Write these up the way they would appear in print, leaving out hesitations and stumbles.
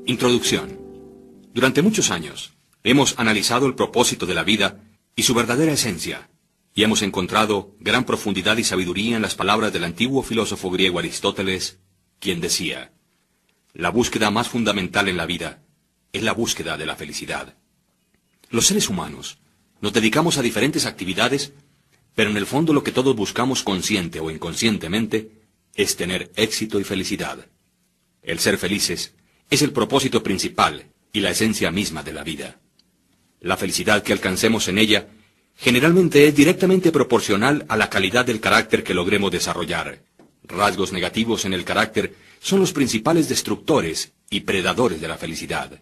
Introducción. Durante muchos años hemos analizado el propósito de la vida y su verdadera esencia, y hemos encontrado gran profundidad y sabiduría en las palabras del antiguo filósofo griego Aristóteles, quien decía: la búsqueda más fundamental en la vida es la búsqueda de la felicidad. Los seres humanos nos dedicamos a diferentes actividades, pero en el fondo lo que todos buscamos consciente o inconscientemente es tener éxito y felicidad. El ser felices es el propósito principal y la esencia misma de la vida. La felicidad que alcancemos en ella generalmente es directamente proporcional a la calidad del carácter que logremos desarrollar. Rasgos negativos en el carácter son los principales destructores y predadores de la felicidad.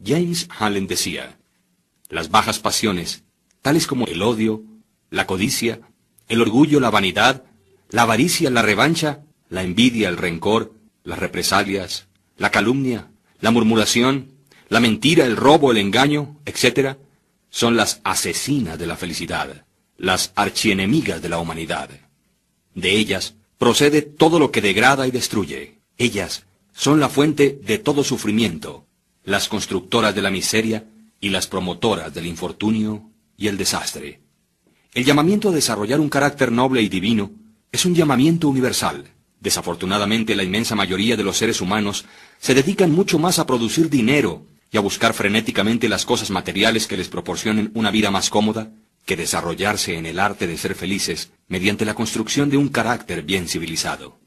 James Allen decía: las bajas pasiones, tales como el odio, la codicia, el orgullo, la vanidad, la avaricia, la revancha, la envidia, el rencor, las represalias, la calumnia, la murmuración, la mentira, el robo, el engaño, etc., son las asesinas de la felicidad, las archienemigas de la humanidad. De ellas procede todo lo que degrada y destruye. Ellas son la fuente de todo sufrimiento, las constructoras de la miseria y las promotoras del infortunio y el desastre. El llamamiento a desarrollar un carácter noble y divino es un llamamiento universal. Desafortunadamente, la inmensa mayoría de los seres humanos se dedican mucho más a producir dinero y a buscar frenéticamente las cosas materiales que les proporcionen una vida más cómoda, que desarrollarse en el arte de ser felices mediante la construcción de un carácter bien civilizado.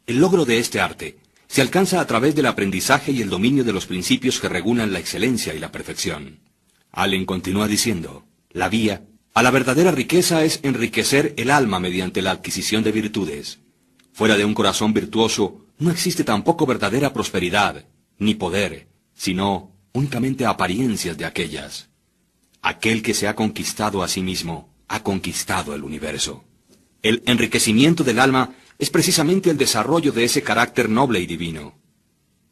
El logro de este arte se alcanza a través del aprendizaje y el dominio de los principios que regulan la excelencia y la perfección. Allen continúa diciendo: la vía a la verdadera riqueza es enriquecer el alma mediante la adquisición de virtudes. Fuera de un corazón virtuoso no existe tampoco verdadera prosperidad, ni poder, sino únicamente apariencias de aquellas. Aquel que se ha conquistado a sí mismo, ha conquistado el universo. El enriquecimiento del alma es precisamente el desarrollo de ese carácter noble y divino.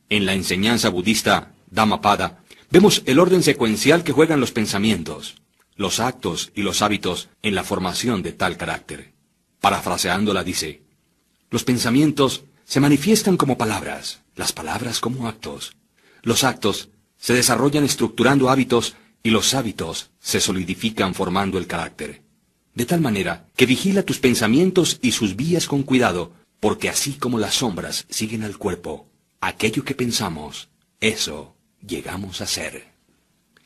En la enseñanza budista Dhammapada vemos el orden secuencial que juegan los pensamientos, los actos y los hábitos en la formación de tal carácter. Parafraseándola dice: los pensamientos se manifiestan como palabras, las palabras como actos. Los actos se desarrollan estructurando hábitos y los hábitos se solidifican formando el carácter. De tal manera que vigila tus pensamientos y sus vías con cuidado, porque así como las sombras siguen al cuerpo, aquello que pensamos, eso llegamos a ser.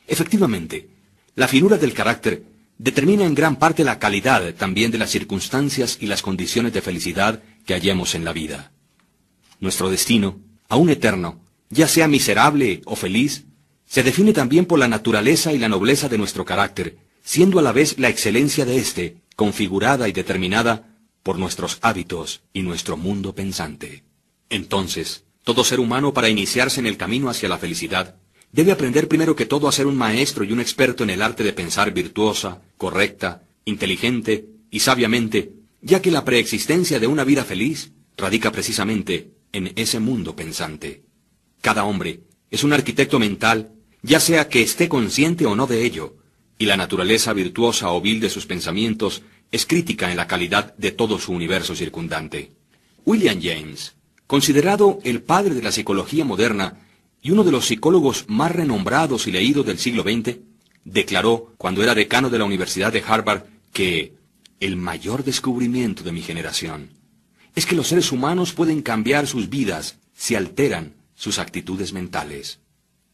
Efectivamente, la finura del carácter determina en gran parte la calidad también de las circunstancias y las condiciones de felicidad que hallemos en la vida. Nuestro destino, aún eterno, ya sea miserable o feliz, se define también por la naturaleza y la nobleza de nuestro carácter, siendo a la vez la excelencia de éste, configurada y determinada por nuestros hábitos y nuestro mundo pensante. Entonces, todo ser humano, para iniciarse en el camino hacia la felicidad, debe aprender primero que todo a ser un maestro y un experto en el arte de pensar virtuosa, correcta, inteligente y sabiamente, ya que la preexistencia de una vida feliz radica precisamente en ese mundo pensante. Cada hombre es un arquitecto mental, ya sea que esté consciente o no de ello, y la naturaleza virtuosa o vil de sus pensamientos es crítica en la calidad de todo su universo circundante. William James, considerado el padre de la psicología moderna y uno de los psicólogos más renombrados y leídos del siglo XX, declaró, cuando era decano de la Universidad de Harvard, que el mayor descubrimiento de mi generación es que los seres humanos pueden cambiar sus vidas si alteran sus actitudes mentales.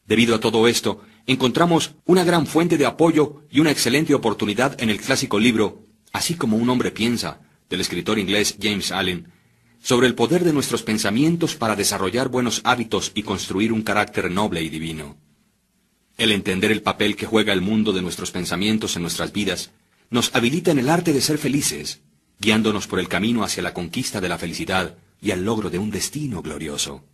Debido a todo esto, encontramos una gran fuente de apoyo y una excelente oportunidad en el clásico libro Así como un hombre piensa, del escritor inglés James Allen, sobre el poder de nuestros pensamientos para desarrollar buenos hábitos y construir un carácter noble y divino. El entender el papel que juega el mundo de nuestros pensamientos en nuestras vidas nos habilita en el arte de ser felices, guiándonos por el camino hacia la conquista de la felicidad y al logro de un destino glorioso.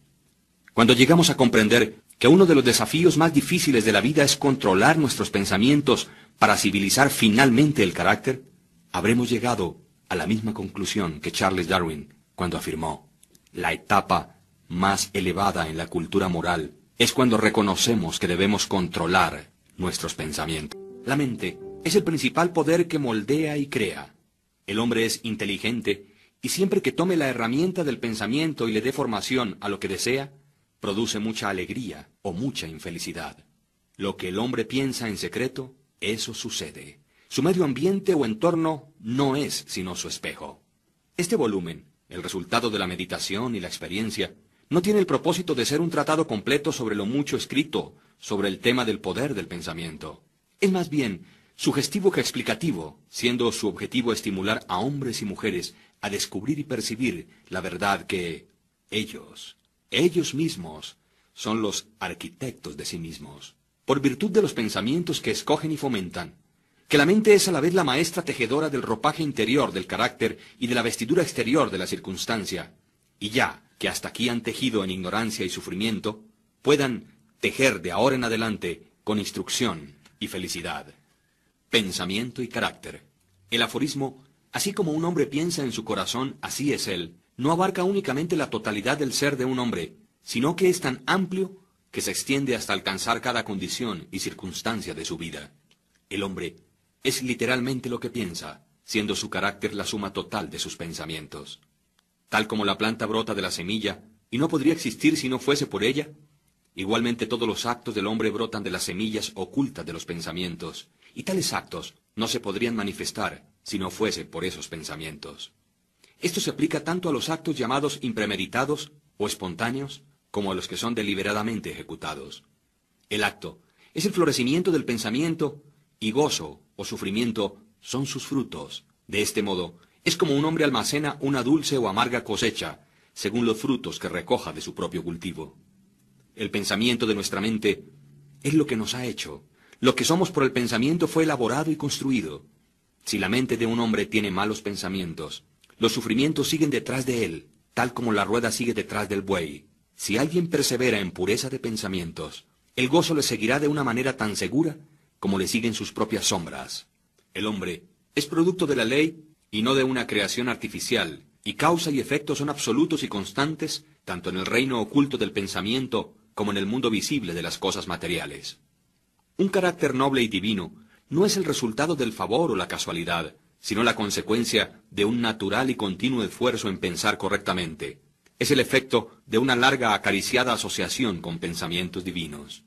Cuando llegamos a comprender que uno de los desafíos más difíciles de la vida es controlar nuestros pensamientos para civilizar finalmente el carácter, habremos llegado a la misma conclusión que Charles Darwin cuando afirmó: la etapa más elevada en la cultura moral es cuando reconocemos que debemos controlar nuestros pensamientos. La mente es el principal poder que moldea y crea. El hombre es inteligente y siempre que tome la herramienta del pensamiento y le dé formación a lo que desea, produce mucha alegría o mucha infelicidad. Lo que el hombre piensa en secreto, eso sucede. Su medio ambiente o entorno no es sino su espejo. Este volumen, el resultado de la meditación y la experiencia, no tiene el propósito de ser un tratado completo sobre lo mucho escrito sobre el tema del poder del pensamiento. Es más bien sugestivo que explicativo, siendo su objetivo estimular a hombres y mujeres a descubrir y percibir la verdad que ellos mismos, son los arquitectos de sí mismos, por virtud de los pensamientos que escogen y fomentan, que la mente es a la vez la maestra tejedora del ropaje interior del carácter y de la vestidura exterior de la circunstancia, y ya que hasta aquí han tejido en ignorancia y sufrimiento, puedan tejer de ahora en adelante con instrucción y felicidad. Pensamiento y carácter. El aforismo, así como un hombre piensa en su corazón, así es él, no abarca únicamente la totalidad del ser de un hombre, sino que es tan amplio que se extiende hasta alcanzar cada condición y circunstancia de su vida. El hombre es literalmente lo que piensa, siendo su carácter la suma total de sus pensamientos. Tal como la planta brota de la semilla, y no podría existir si no fuese por ella, igualmente todos los actos del hombre brotan de las semillas ocultas de los pensamientos, y tales actos no se podrían manifestar si no fuese por esos pensamientos. Esto se aplica tanto a los actos llamados impremeditados o espontáneos, como a los que son deliberadamente ejecutados. El acto es el florecimiento del pensamiento, y gozo o sufrimiento son sus frutos. De este modo, es como un hombre almacena una dulce o amarga cosecha, según los frutos que recoja de su propio cultivo. El pensamiento de nuestra mente es lo que nos ha hecho. Lo que somos por el pensamiento fue elaborado y construido. Si la mente de un hombre tiene malos pensamientos, los sufrimientos siguen detrás de él, tal como la rueda sigue detrás del buey. Si alguien persevera en pureza de pensamientos, el gozo le seguirá de una manera tan segura como le siguen sus propias sombras. El hombre es producto de la ley y no de una creación artificial, y causa y efecto son absolutos y constantes, tanto en el reino oculto del pensamiento como en el mundo visible de las cosas materiales. Un carácter noble y divino no es el resultado del favor o la casualidad, sino la consecuencia de un natural y continuo esfuerzo en pensar correctamente. Es el efecto de una larga acariciada asociación con pensamientos divinos.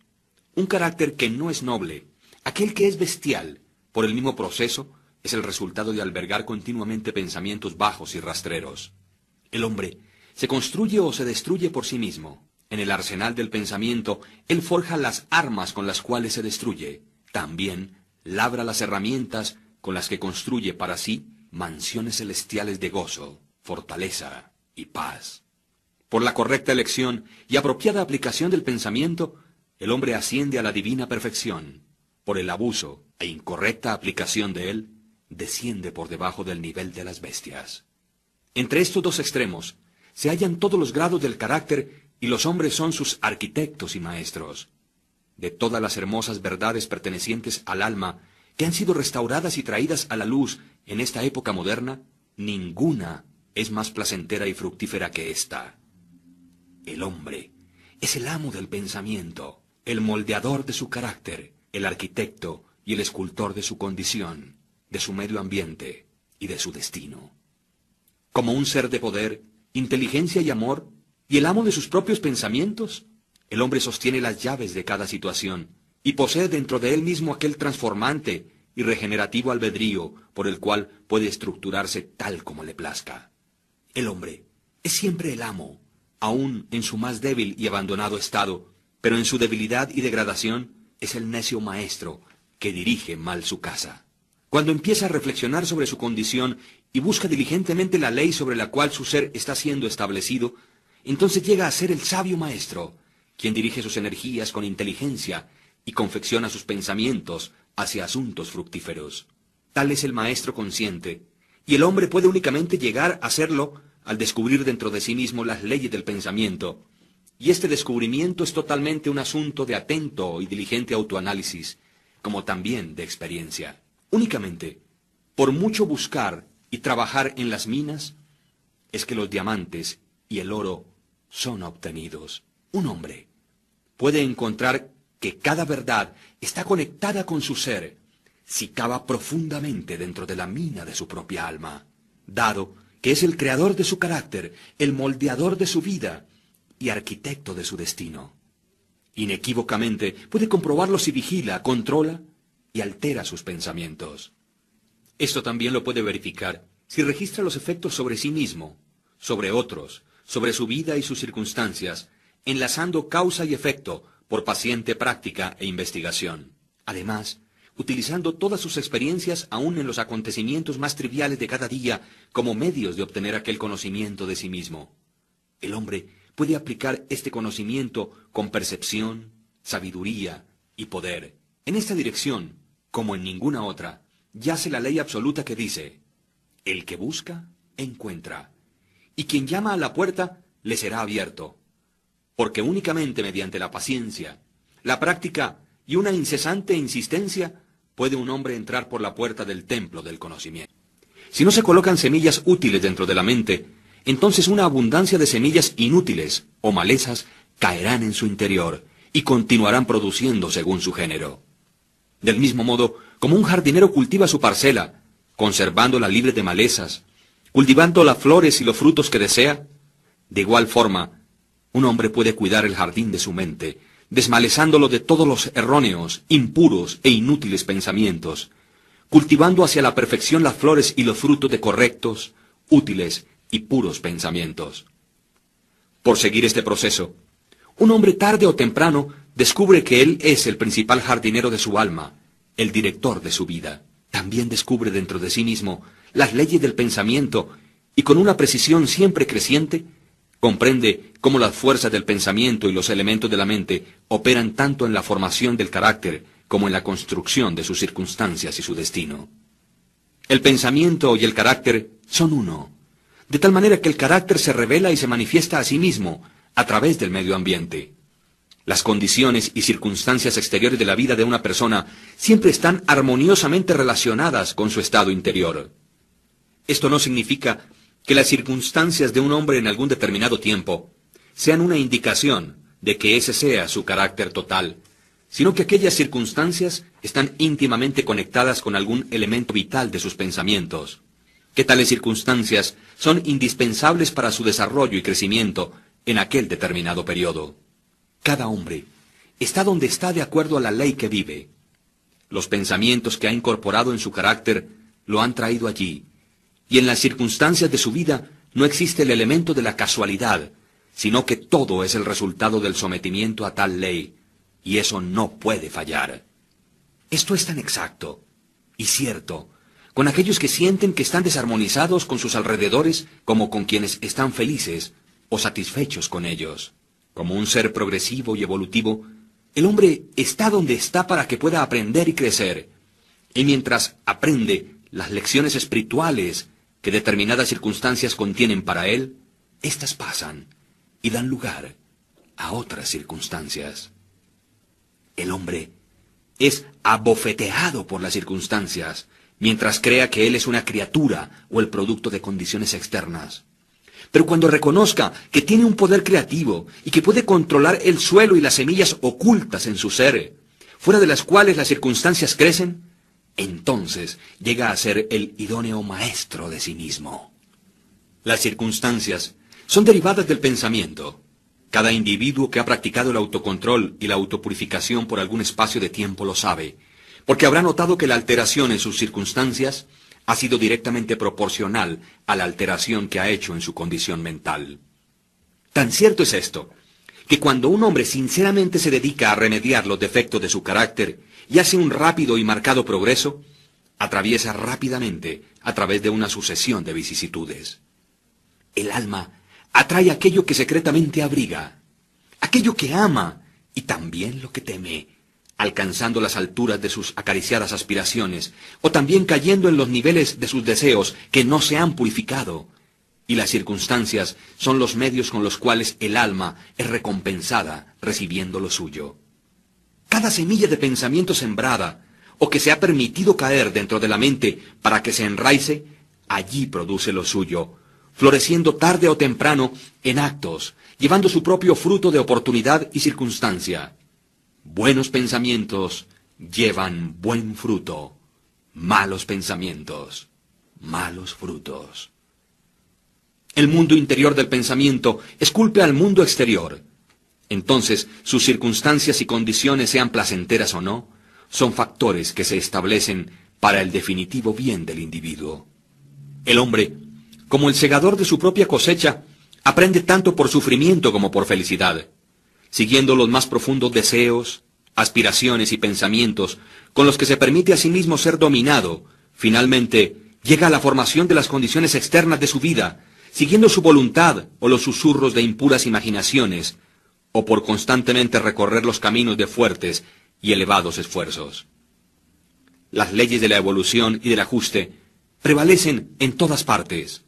Un carácter que no es noble, aquel que es bestial, por el mismo proceso, es el resultado de albergar continuamente pensamientos bajos y rastreros. El hombre se construye o se destruye por sí mismo. En el arsenal del pensamiento, él forja las armas con las cuales se destruye. También labra las herramientas con las que construye para sí mansiones celestiales de gozo, fortaleza y paz. Por la correcta elección y apropiada aplicación del pensamiento, el hombre asciende a la divina perfección. Por el abuso e incorrecta aplicación de él, desciende por debajo del nivel de las bestias. Entre estos dos extremos se hallan todos los grados del carácter y los hombres son sus arquitectos y maestros. De todas las hermosas verdades pertenecientes al alma que han sido restauradas y traídas a la luz en esta época moderna, ninguna es más placentera y fructífera que esta. El hombre es el amo del pensamiento, el moldeador de su carácter, el arquitecto y el escultor de su condición, de su medio ambiente y de su destino. Como un ser de poder, inteligencia y amor, y el amo de sus propios pensamientos, el hombre sostiene las llaves de cada situación, y posee dentro de él mismo aquel transformante y regenerativo albedrío por el cual puede estructurarse tal como le plazca. El hombre es siempre el amo, aun en su más débil y abandonado estado, pero en su debilidad y degradación es el necio maestro que dirige mal su casa. Cuando empieza a reflexionar sobre su condición y busca diligentemente la ley sobre la cual su ser está siendo establecido, entonces llega a ser el sabio maestro, quien dirige sus energías con inteligencia y confecciona sus pensamientos hacia asuntos fructíferos. Tal es el maestro consciente, y el hombre puede únicamente llegar a serlo al descubrir dentro de sí mismo las leyes del pensamiento, y este descubrimiento es totalmente un asunto de atento y diligente autoanálisis, como también de experiencia. Únicamente, por mucho buscar y trabajar en las minas, es que los diamantes y el oro son obtenidos. Un hombre puede encontrar que cada verdad está conectada con su ser si cava profundamente dentro de la mina de su propia alma, dado que es el creador de su carácter, el moldeador de su vida, y arquitecto de su destino. Inequívocamente puede comprobarlo si vigila, controla y altera sus pensamientos. Esto también lo puede verificar si registra los efectos sobre sí mismo, sobre otros, sobre su vida y sus circunstancias, enlazando causa y efecto por paciente práctica e investigación. Además, utilizando todas sus experiencias aún en los acontecimientos más triviales de cada día como medios de obtener aquel conocimiento de sí mismo. El hombre puede aplicar este conocimiento con percepción, sabiduría y poder. En esta dirección, como en ninguna otra, yace la ley absoluta que dice: el que busca, encuentra, y quien llama a la puerta, le será abierto. Porque únicamente mediante la paciencia, la práctica y una incesante insistencia puede un hombre entrar por la puerta del templo del conocimiento. Si no se colocan semillas útiles dentro de la mente, entonces una abundancia de semillas inútiles o malezas caerán en su interior y continuarán produciendo según su género. Del mismo modo, como un jardinero cultiva su parcela, conservándola libre de malezas, cultivando las flores y los frutos que desea, de igual forma, un hombre puede cuidar el jardín de su mente, desmalezándolo de todos los erróneos, impuros e inútiles pensamientos, cultivando hacia la perfección las flores y los frutos de correctos, útiles y puros pensamientos. Por seguir este proceso, un hombre tarde o temprano descubre que él es el principal jardinero de su alma, el director de su vida. También descubre dentro de sí mismo las leyes del pensamiento y con una precisión siempre creciente, comprende cómo las fuerzas del pensamiento y los elementos de la mente operan tanto en la formación del carácter como en la construcción de sus circunstancias y su destino. El pensamiento y el carácter son uno, de tal manera que el carácter se revela y se manifiesta a sí mismo a través del medio ambiente. Las condiciones y circunstancias exteriores de la vida de una persona siempre están armoniosamente relacionadas con su estado interior. Esto no significa que las circunstancias de un hombre en algún determinado tiempo sean una indicación de que ese sea su carácter total, sino que aquellas circunstancias están íntimamente conectadas con algún elemento vital de sus pensamientos, que tales circunstancias son indispensables para su desarrollo y crecimiento en aquel determinado periodo. Cada hombre está donde está de acuerdo a la ley que vive. Los pensamientos que ha incorporado en su carácter lo han traído allí, y en las circunstancias de su vida no existe el elemento de la casualidad, sino que todo es el resultado del sometimiento a tal ley, y eso no puede fallar. Esto es tan exacto y cierto con aquellos que sienten que están desarmonizados con sus alrededores como con quienes están felices o satisfechos con ellos. Como un ser progresivo y evolutivo, el hombre está donde está para que pueda aprender y crecer, y mientras aprende las lecciones espirituales que determinadas circunstancias contienen para él, éstas pasan y dan lugar a otras circunstancias. El hombre es abofeteado por las circunstancias, mientras crea que él es una criatura o el producto de condiciones externas. Pero cuando reconozca que tiene un poder creativo y que puede controlar el suelo y las semillas ocultas en su ser, fuera de las cuales las circunstancias crecen, entonces llega a ser el idóneo maestro de sí mismo. Las circunstancias son derivadas del pensamiento. Cada individuo que ha practicado el autocontrol y la autopurificación por algún espacio de tiempo lo sabe, porque habrá notado que la alteración en sus circunstancias ha sido directamente proporcional a la alteración que ha hecho en su condición mental. Tan cierto es esto, que cuando un hombre sinceramente se dedica a remediar los defectos de su carácter y hace un rápido y marcado progreso, atraviesa rápidamente a través de una sucesión de vicisitudes. El alma atrae aquello que secretamente abriga, aquello que ama y también lo que teme, alcanzando las alturas de sus acariciadas aspiraciones, o también cayendo en los niveles de sus deseos que no se han purificado, y las circunstancias son los medios con los cuales el alma es recompensada recibiendo lo suyo. Cada semilla de pensamiento sembrada, o que se ha permitido caer dentro de la mente para que se enraice, allí produce lo suyo, floreciendo tarde o temprano en actos, llevando su propio fruto de oportunidad y circunstancia. Buenos pensamientos llevan buen fruto, malos pensamientos, malos frutos. El mundo interior del pensamiento esculpe al mundo exterior. Entonces, sus circunstancias y condiciones, sean placenteras o no, son factores que se establecen para el definitivo bien del individuo. El hombre, como el segador de su propia cosecha, aprende tanto por sufrimiento como por felicidad, siguiendo los más profundos deseos, aspiraciones y pensamientos con los que se permite a sí mismo ser dominado. Finalmente, llega a la formación de las condiciones externas de su vida, siguiendo su voluntad o los susurros de impuras imaginaciones, o por constantemente recorrer los caminos de fuertes y elevados esfuerzos. Las leyes de la evolución y del ajuste prevalecen en todas partes.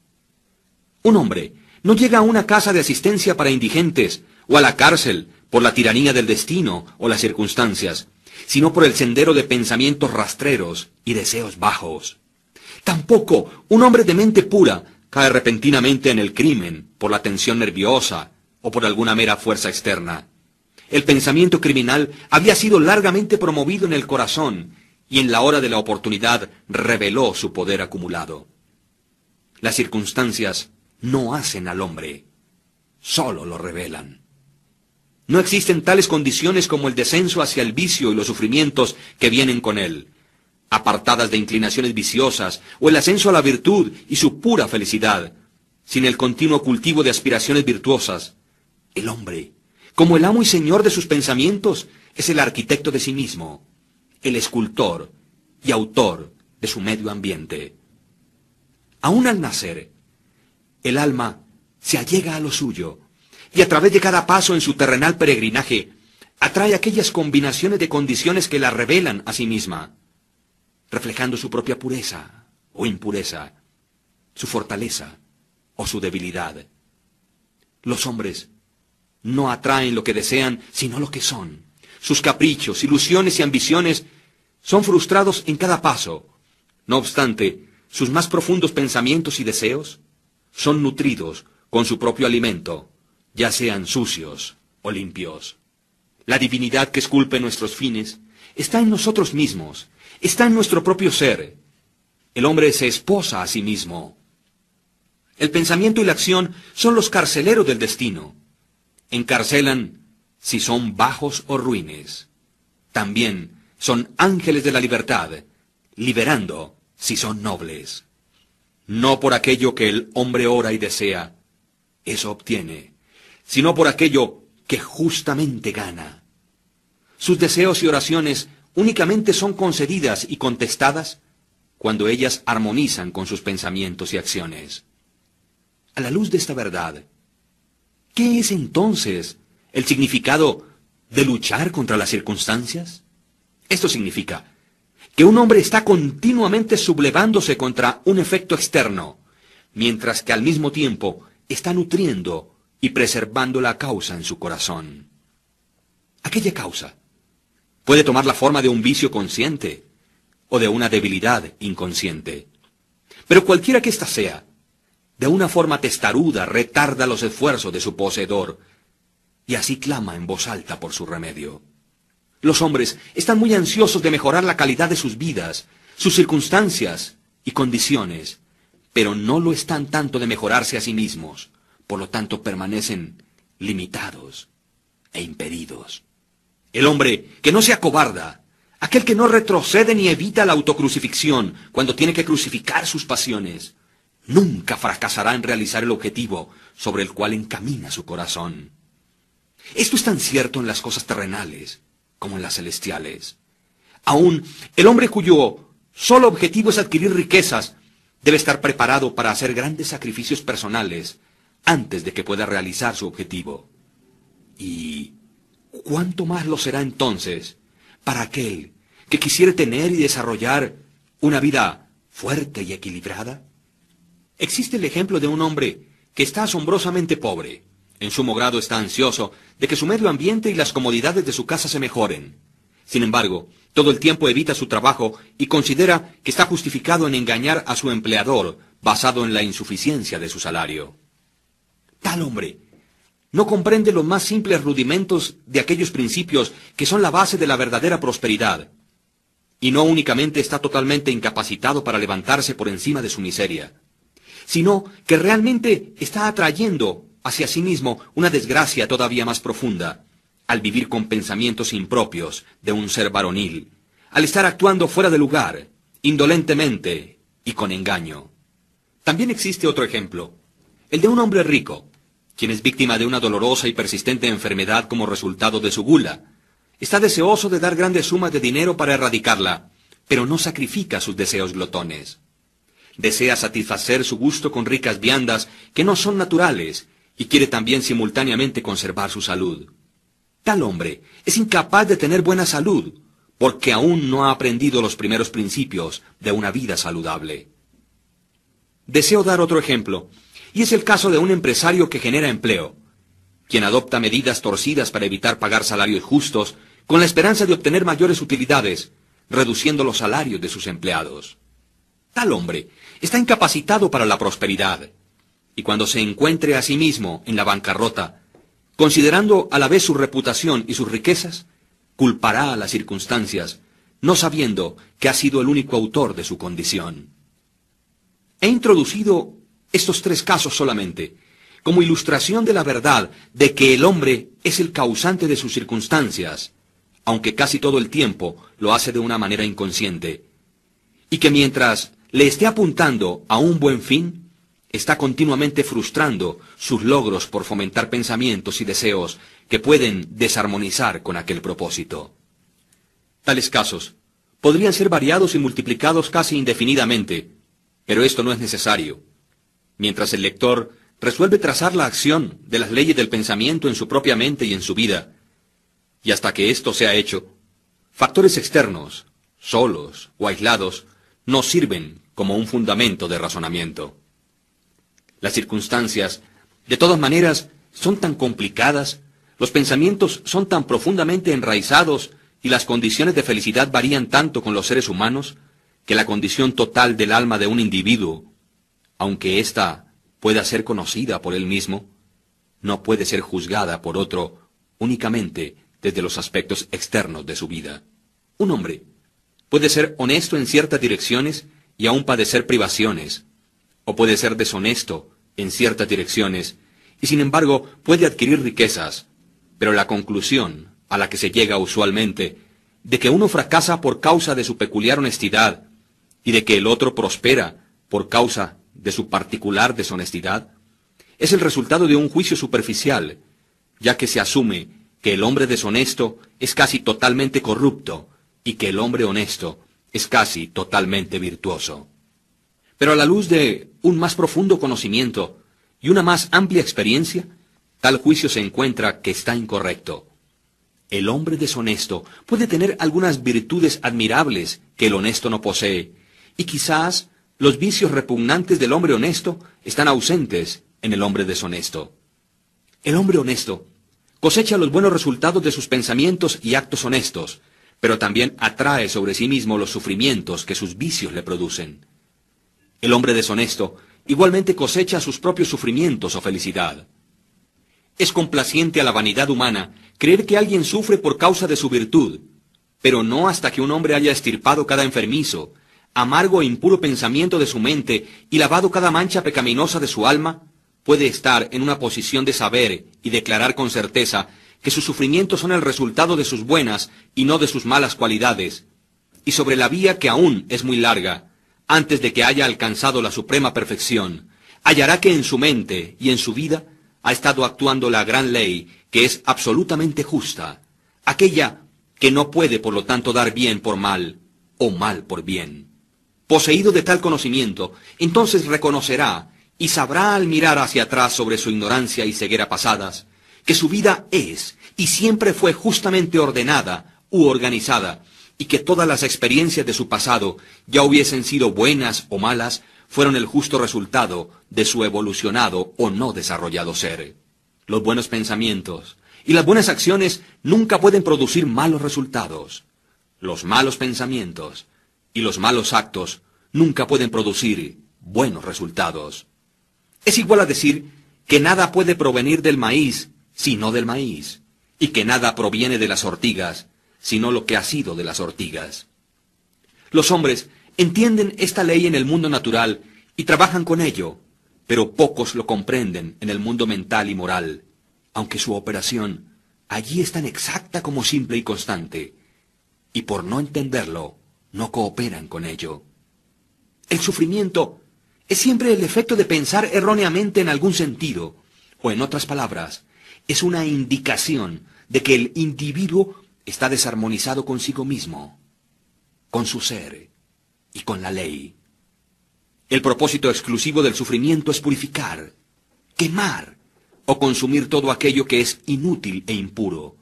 Un hombre no llega a una casa de asistencia para indigentes o a la cárcel por la tiranía del destino o las circunstancias, sino por el sendero de pensamientos rastreros y deseos bajos. Tampoco un hombre de mente pura cae repentinamente en el crimen por la tensión nerviosa o por alguna mera fuerza externa. El pensamiento criminal había sido largamente promovido en el corazón y en la hora de la oportunidad reveló su poder acumulado. Las circunstancias no hacen al hombre, solo lo revelan. No existen tales condiciones como el descenso hacia el vicio y los sufrimientos que vienen con él, apartadas de inclinaciones viciosas, o el ascenso a la virtud y su pura felicidad, sin el continuo cultivo de aspiraciones virtuosas. El hombre, como el amo y señor de sus pensamientos, es el arquitecto de sí mismo, el escultor y autor de su medio ambiente. Aún al nacer, el alma se allega a lo suyo, y a través de cada paso en su terrenal peregrinaje, atrae aquellas combinaciones de condiciones que la revelan a sí misma, reflejando su propia pureza o impureza, su fortaleza o su debilidad. Los hombres no atraen lo que desean, sino lo que son. Sus caprichos, ilusiones y ambiciones son frustrados en cada paso. No obstante, sus más profundos pensamientos y deseos son nutridos con su propio alimento, ya sean sucios o limpios. La divinidad que esculpe nuestros fines está en nosotros mismos, está en nuestro propio ser. El hombre se esposa a sí mismo. El pensamiento y la acción son los carceleros del destino. Encarcelan si son bajos o ruines. También son ángeles de la libertad, liberando si son nobles. No por aquello que el hombre ora y desea, eso obtiene, sino por aquello que justamente gana. Sus deseos y oraciones únicamente son concedidas y contestadas cuando ellas armonizan con sus pensamientos y acciones. A la luz de esta verdad, ¿qué es entonces el significado de luchar contra las circunstancias? Esto significa que un hombre está continuamente sublevándose contra un efecto externo, mientras que al mismo tiempo está nutriendo y preservando la causa en su corazón. Aquella causa puede tomar la forma de un vicio consciente o de una debilidad inconsciente. Pero cualquiera que ésta sea, de una forma testaruda retarda los esfuerzos de su poseedor y así clama en voz alta por su remedio. Los hombres están muy ansiosos de mejorar la calidad de sus vidas, sus circunstancias y condiciones, pero no lo están tanto de mejorarse a sí mismos, por lo tanto permanecen limitados e impedidos. El hombre que no se acobarda, aquel que no retrocede ni evita la autocrucifixión cuando tiene que crucificar sus pasiones, nunca fracasará en realizar el objetivo sobre el cual encamina su corazón. Esto es tan cierto en las cosas terrenales como en las celestiales. Aún el hombre cuyo solo objetivo es adquirir riquezas debe estar preparado para hacer grandes sacrificios personales antes de que pueda realizar su objetivo. ¿Y cuánto más lo será entonces para aquel que quisiera tener y desarrollar una vida fuerte y equilibrada? Existe el ejemplo de un hombre que está asombrosamente pobre. En sumo grado está ansioso de que su medio ambiente y las comodidades de su casa se mejoren. Sin embargo, todo el tiempo evita su trabajo y considera que está justificado en engañar a su empleador basado en la insuficiencia de su salario. Tal hombre no comprende los más simples rudimentos de aquellos principios que son la base de la verdadera prosperidad, y no únicamente está totalmente incapacitado para levantarse por encima de su miseria, sino que realmente está atrayendo hacia sí mismo una desgracia todavía más profunda, al vivir con pensamientos impropios de un ser varonil, al estar actuando fuera de lugar, indolentemente y con engaño. También existe otro ejemplo, el de un hombre rico, quien es víctima de una dolorosa y persistente enfermedad como resultado de su gula. Está deseoso de dar grandes sumas de dinero para erradicarla, pero no sacrifica sus deseos glotones. Desea satisfacer su gusto con ricas viandas que no son naturales y quiere también simultáneamente conservar su salud. Tal hombre es incapaz de tener buena salud porque aún no ha aprendido los primeros principios de una vida saludable. Deseo dar otro ejemplo, y es el caso de un empresario que genera empleo, quien adopta medidas torcidas para evitar pagar salarios justos con la esperanza de obtener mayores utilidades, reduciendo los salarios de sus empleados. Tal hombre está incapacitado para la prosperidad, y cuando se encuentre a sí mismo en la bancarrota, considerando a la vez su reputación y sus riquezas, culpará a las circunstancias, no sabiendo que ha sido el único autor de su condición. He introducido estos 3 casos solamente, como ilustración de la verdad de que el hombre es el causante de sus circunstancias, aunque casi todo el tiempo lo hace de una manera inconsciente, y que mientras le esté apuntando a un buen fin, está continuamente frustrando sus logros por fomentar pensamientos y deseos que pueden desarmonizar con aquel propósito. Tales casos podrían ser variados y multiplicados casi indefinidamente, pero esto no es necesario. Mientras el lector resuelve trazar la acción de las leyes del pensamiento en su propia mente y en su vida, y hasta que esto sea hecho, factores externos, solos o aislados, no sirven como un fundamento de razonamiento. Las circunstancias, de todas maneras, son tan complicadas, los pensamientos son tan profundamente enraizados y las condiciones de felicidad varían tanto con los seres humanos, que la condición total del alma de un individuo, aunque ésta pueda ser conocida por él mismo, no puede ser juzgada por otro únicamente desde los aspectos externos de su vida. Un hombre puede ser honesto en ciertas direcciones y aún padecer privaciones, o puede ser deshonesto en ciertas direcciones y sin embargo puede adquirir riquezas, pero la conclusión a la que se llega usualmente de que uno fracasa por causa de su peculiar honestidad y de que el otro prospera por causa de su particular deshonestidad, es el resultado de un juicio superficial, ya que se asume que el hombre deshonesto es casi totalmente corrupto y que el hombre honesto es casi totalmente virtuoso. Pero a la luz de un más profundo conocimiento y una más amplia experiencia, tal juicio se encuentra que está incorrecto. El hombre deshonesto puede tener algunas virtudes admirables que el honesto no posee, y quizás los vicios repugnantes del hombre honesto están ausentes en el hombre deshonesto. El hombre honesto cosecha los buenos resultados de sus pensamientos y actos honestos, pero también atrae sobre sí mismo los sufrimientos que sus vicios le producen. El hombre deshonesto igualmente cosecha sus propios sufrimientos o felicidad. Es complaciente a la vanidad humana creer que alguien sufre por causa de su virtud, pero no hasta que un hombre haya extirpado cada enfermizo, amargo e impuro pensamiento de su mente y lavado cada mancha pecaminosa de su alma, puede estar en una posición de saber y declarar con certeza que sus sufrimientos son el resultado de sus buenas y no de sus malas cualidades, y sobre la vía que aún es muy larga, antes de que haya alcanzado la suprema perfección, hallará que en su mente y en su vida ha estado actuando la gran ley que es absolutamente justa, aquella que no puede por lo tanto dar bien por mal o mal por bien. Poseído de tal conocimiento, entonces reconocerá y sabrá al mirar hacia atrás sobre su ignorancia y ceguera pasadas, que su vida es y siempre fue justamente ordenada u organizada, y que todas las experiencias de su pasado, ya hubiesen sido buenas o malas, fueron el justo resultado de su evolucionado o no desarrollado ser. Los buenos pensamientos y las buenas acciones nunca pueden producir malos resultados. Los malos pensamientos y los malos actos nunca pueden producir buenos resultados. Es igual a decir que nada puede provenir del maíz sino del maíz, y que nada proviene de las ortigas sino lo que ha sido de las ortigas. Los hombres entienden esta ley en el mundo natural y trabajan con ello, pero pocos lo comprenden en el mundo mental y moral, aunque su operación allí es tan exacta como simple y constante, y por no entenderlo, no cooperan con ello. El sufrimiento es siempre el efecto de pensar erróneamente en algún sentido, o en otras palabras, es una indicación de que el individuo está desarmonizado consigo mismo, con su ser y con la ley. El propósito exclusivo del sufrimiento es purificar, quemar o consumir todo aquello que es inútil e impuro.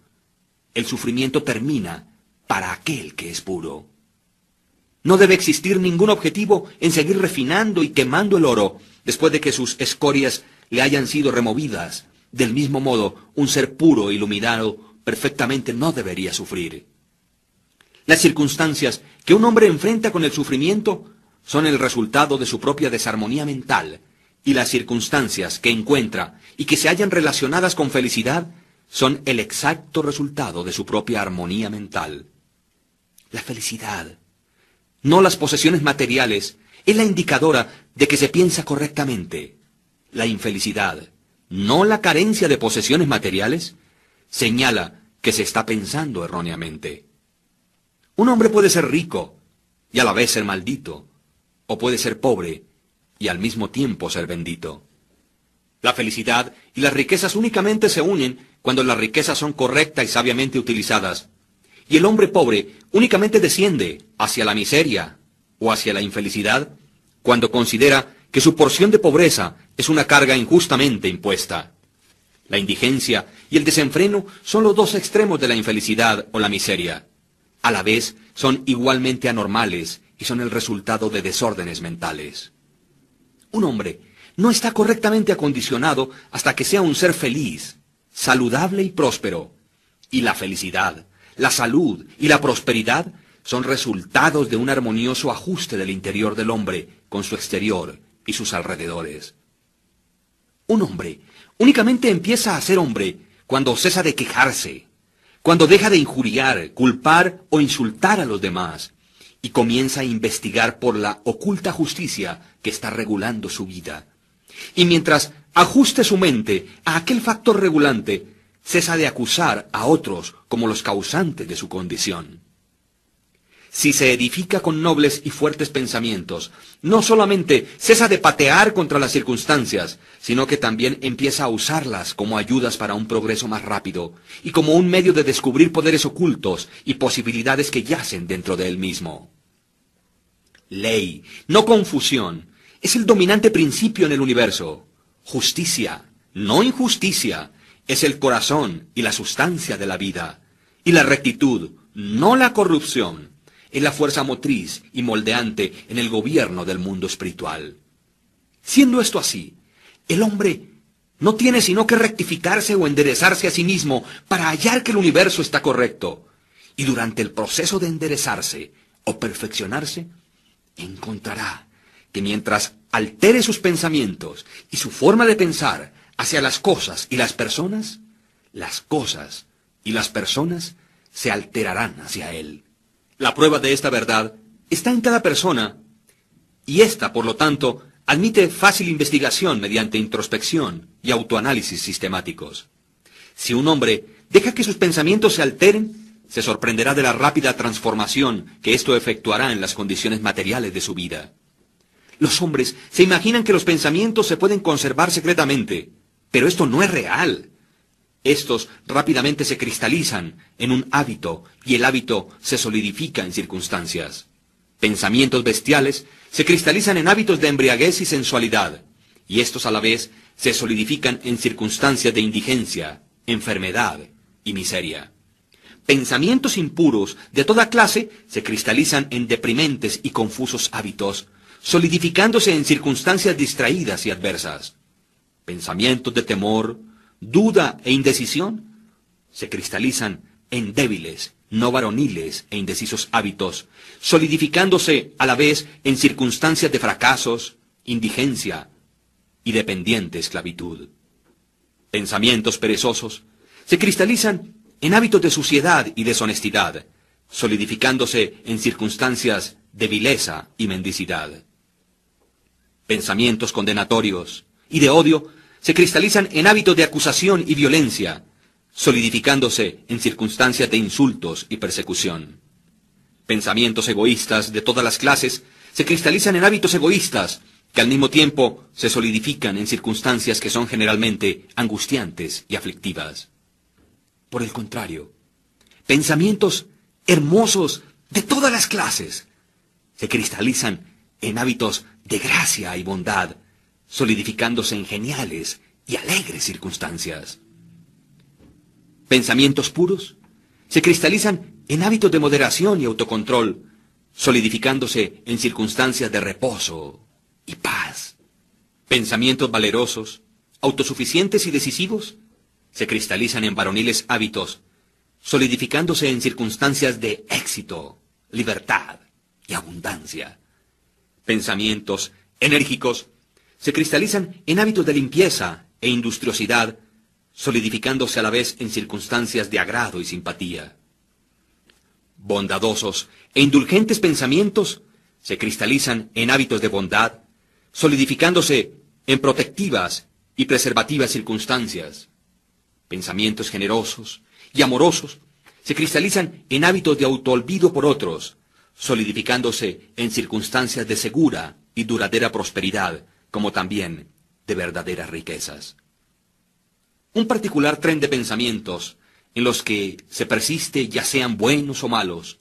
El sufrimiento termina para aquel que es puro. No debe existir ningún objetivo en seguir refinando y quemando el oro después de que sus escorias le hayan sido removidas. Del mismo modo, un ser puro e iluminado perfectamente no debería sufrir. Las circunstancias que un hombre enfrenta con el sufrimiento son el resultado de su propia desarmonía mental, y las circunstancias que encuentra y que se hallan relacionadas con felicidad son el exacto resultado de su propia armonía mental. La felicidad, no las posesiones materiales, es la indicadora de que se piensa correctamente. La infelicidad, no la carencia de posesiones materiales, señala que se está pensando erróneamente. Un hombre puede ser rico y a la vez ser maldito, o puede ser pobre y al mismo tiempo ser bendito. La felicidad y las riquezas únicamente se unen cuando las riquezas son correctas y sabiamente utilizadas, y el hombre pobre únicamente desciende hacia la miseria o hacia la infelicidad cuando considera que su porción de pobreza es una carga injustamente impuesta. La indigencia y el desenfreno son los dos extremos de la infelicidad o la miseria. A la vez son igualmente anormales y son el resultado de desórdenes mentales. Un hombre no está correctamente acondicionado hasta que sea un ser feliz, saludable y próspero. Y la felicidad, la salud y la prosperidad son resultados de un armonioso ajuste del interior del hombre con su exterior y sus alrededores. Un hombre únicamente empieza a ser hombre cuando cesa de quejarse, cuando deja de injuriar, culpar o insultar a los demás, y comienza a investigar por la oculta justicia que está regulando su vida. Y mientras ajuste su mente a aquel factor regulante, cesa de acusar a otros como los causantes de su condición. Si se edifica con nobles y fuertes pensamientos, no solamente cesa de patear contra las circunstancias, sino que también empieza a usarlas como ayudas para un progreso más rápido y como un medio de descubrir poderes ocultos y posibilidades que yacen dentro de él mismo. Ley, no confusión, es el dominante principio en el universo. Justicia, no injusticia, es el corazón y la sustancia de la vida. Y la rectitud, no la corrupción, es la fuerza motriz y moldeante en el gobierno del mundo espiritual. Siendo esto así, el hombre no tiene sino que rectificarse o enderezarse a sí mismo para hallar que el universo está correcto. Y durante el proceso de enderezarse o perfeccionarse, encontrará que mientras altere sus pensamientos y su forma de pensar hacia las cosas y las personas y las personas se alterarán hacia él. La prueba de esta verdad está en cada persona, y ésta, por lo tanto, admite fácil investigación mediante introspección y autoanálisis sistemáticos. Si un hombre deja que sus pensamientos se alteren, se sorprenderá de la rápida transformación que esto efectuará en las condiciones materiales de su vida. Los hombres se imaginan que los pensamientos se pueden conservar secretamente, pero esto no es real. Estos rápidamente se cristalizan en un hábito y el hábito se solidifica en circunstancias. Pensamientos bestiales se cristalizan en hábitos de embriaguez y sensualidad, y estos a la vez se solidifican en circunstancias de indigencia, enfermedad y miseria. Pensamientos impuros de toda clase se cristalizan en deprimentes y confusos hábitos, solidificándose en circunstancias distraídas y adversas. Pensamientos de temor, duda e indecisión se cristalizan en débiles, no varoniles e indecisos hábitos, solidificándose a la vez en circunstancias de fracasos, indigencia y dependiente esclavitud. Pensamientos perezosos se cristalizan en hábitos de suciedad y deshonestidad, solidificándose en circunstancias de vileza y mendicidad. Pensamientos condenatorios, y de odio se cristalizan en hábitos de acusación y violencia, solidificándose en circunstancias de insultos y persecución. Pensamientos egoístas de todas las clases se cristalizan en hábitos egoístas, que al mismo tiempo se solidifican en circunstancias que son generalmente angustiantes y aflictivas. Por el contrario, pensamientos hermosos de todas las clases se cristalizan en hábitos de gracia y bondad, solidificándose en geniales y alegres circunstancias. Pensamientos puros se cristalizan en hábitos de moderación y autocontrol, solidificándose en circunstancias de reposo y paz. Pensamientos valerosos, autosuficientes y decisivos se cristalizan en varoniles hábitos, solidificándose en circunstancias de éxito, libertad y abundancia. Pensamientos enérgicos se cristalizan en hábitos de limpieza e industriosidad, solidificándose a la vez en circunstancias de agrado y simpatía. Bondadosos e indulgentes pensamientos se cristalizan en hábitos de bondad, solidificándose en protectivas y preservativas circunstancias. Pensamientos generosos y amorosos se cristalizan en hábitos de autoolvido por otros, solidificándose en circunstancias de segura y duradera prosperidad, como también de verdaderas riquezas. Un particular tren de pensamientos en los que se persiste, ya sean buenos o malos,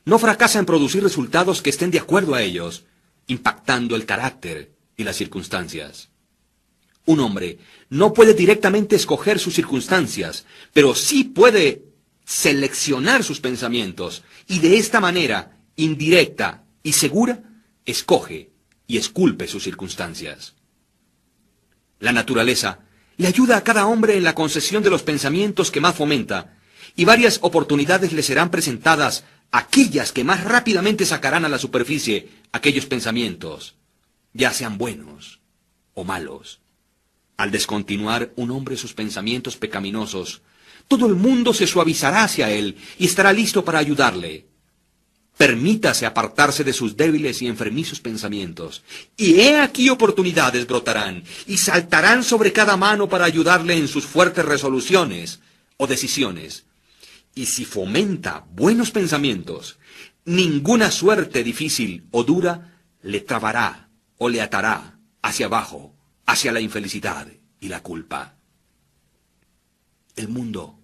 no fracasa en producir resultados que estén de acuerdo a ellos, impactando el carácter y las circunstancias. Un hombre no puede directamente escoger sus circunstancias, pero sí puede seleccionar sus pensamientos, y de esta manera, indirecta y segura, escoge y esculpe sus circunstancias. La naturaleza le ayuda a cada hombre en la concesión de los pensamientos que más fomenta, y varias oportunidades le serán presentadas, aquellas que más rápidamente sacarán a la superficie aquellos pensamientos, ya sean buenos o malos. Al descontinuar un hombre sus pensamientos pecaminosos, todo el mundo se suavizará hacia él y estará listo para ayudarle. Permítase apartarse de sus débiles y enfermizos pensamientos, y he aquí oportunidades brotarán y saltarán sobre cada mano para ayudarle en sus fuertes resoluciones o decisiones. Y si fomenta buenos pensamientos, ninguna suerte difícil o dura le trabará o le atará hacia abajo, hacia la infelicidad y la culpa. El mundo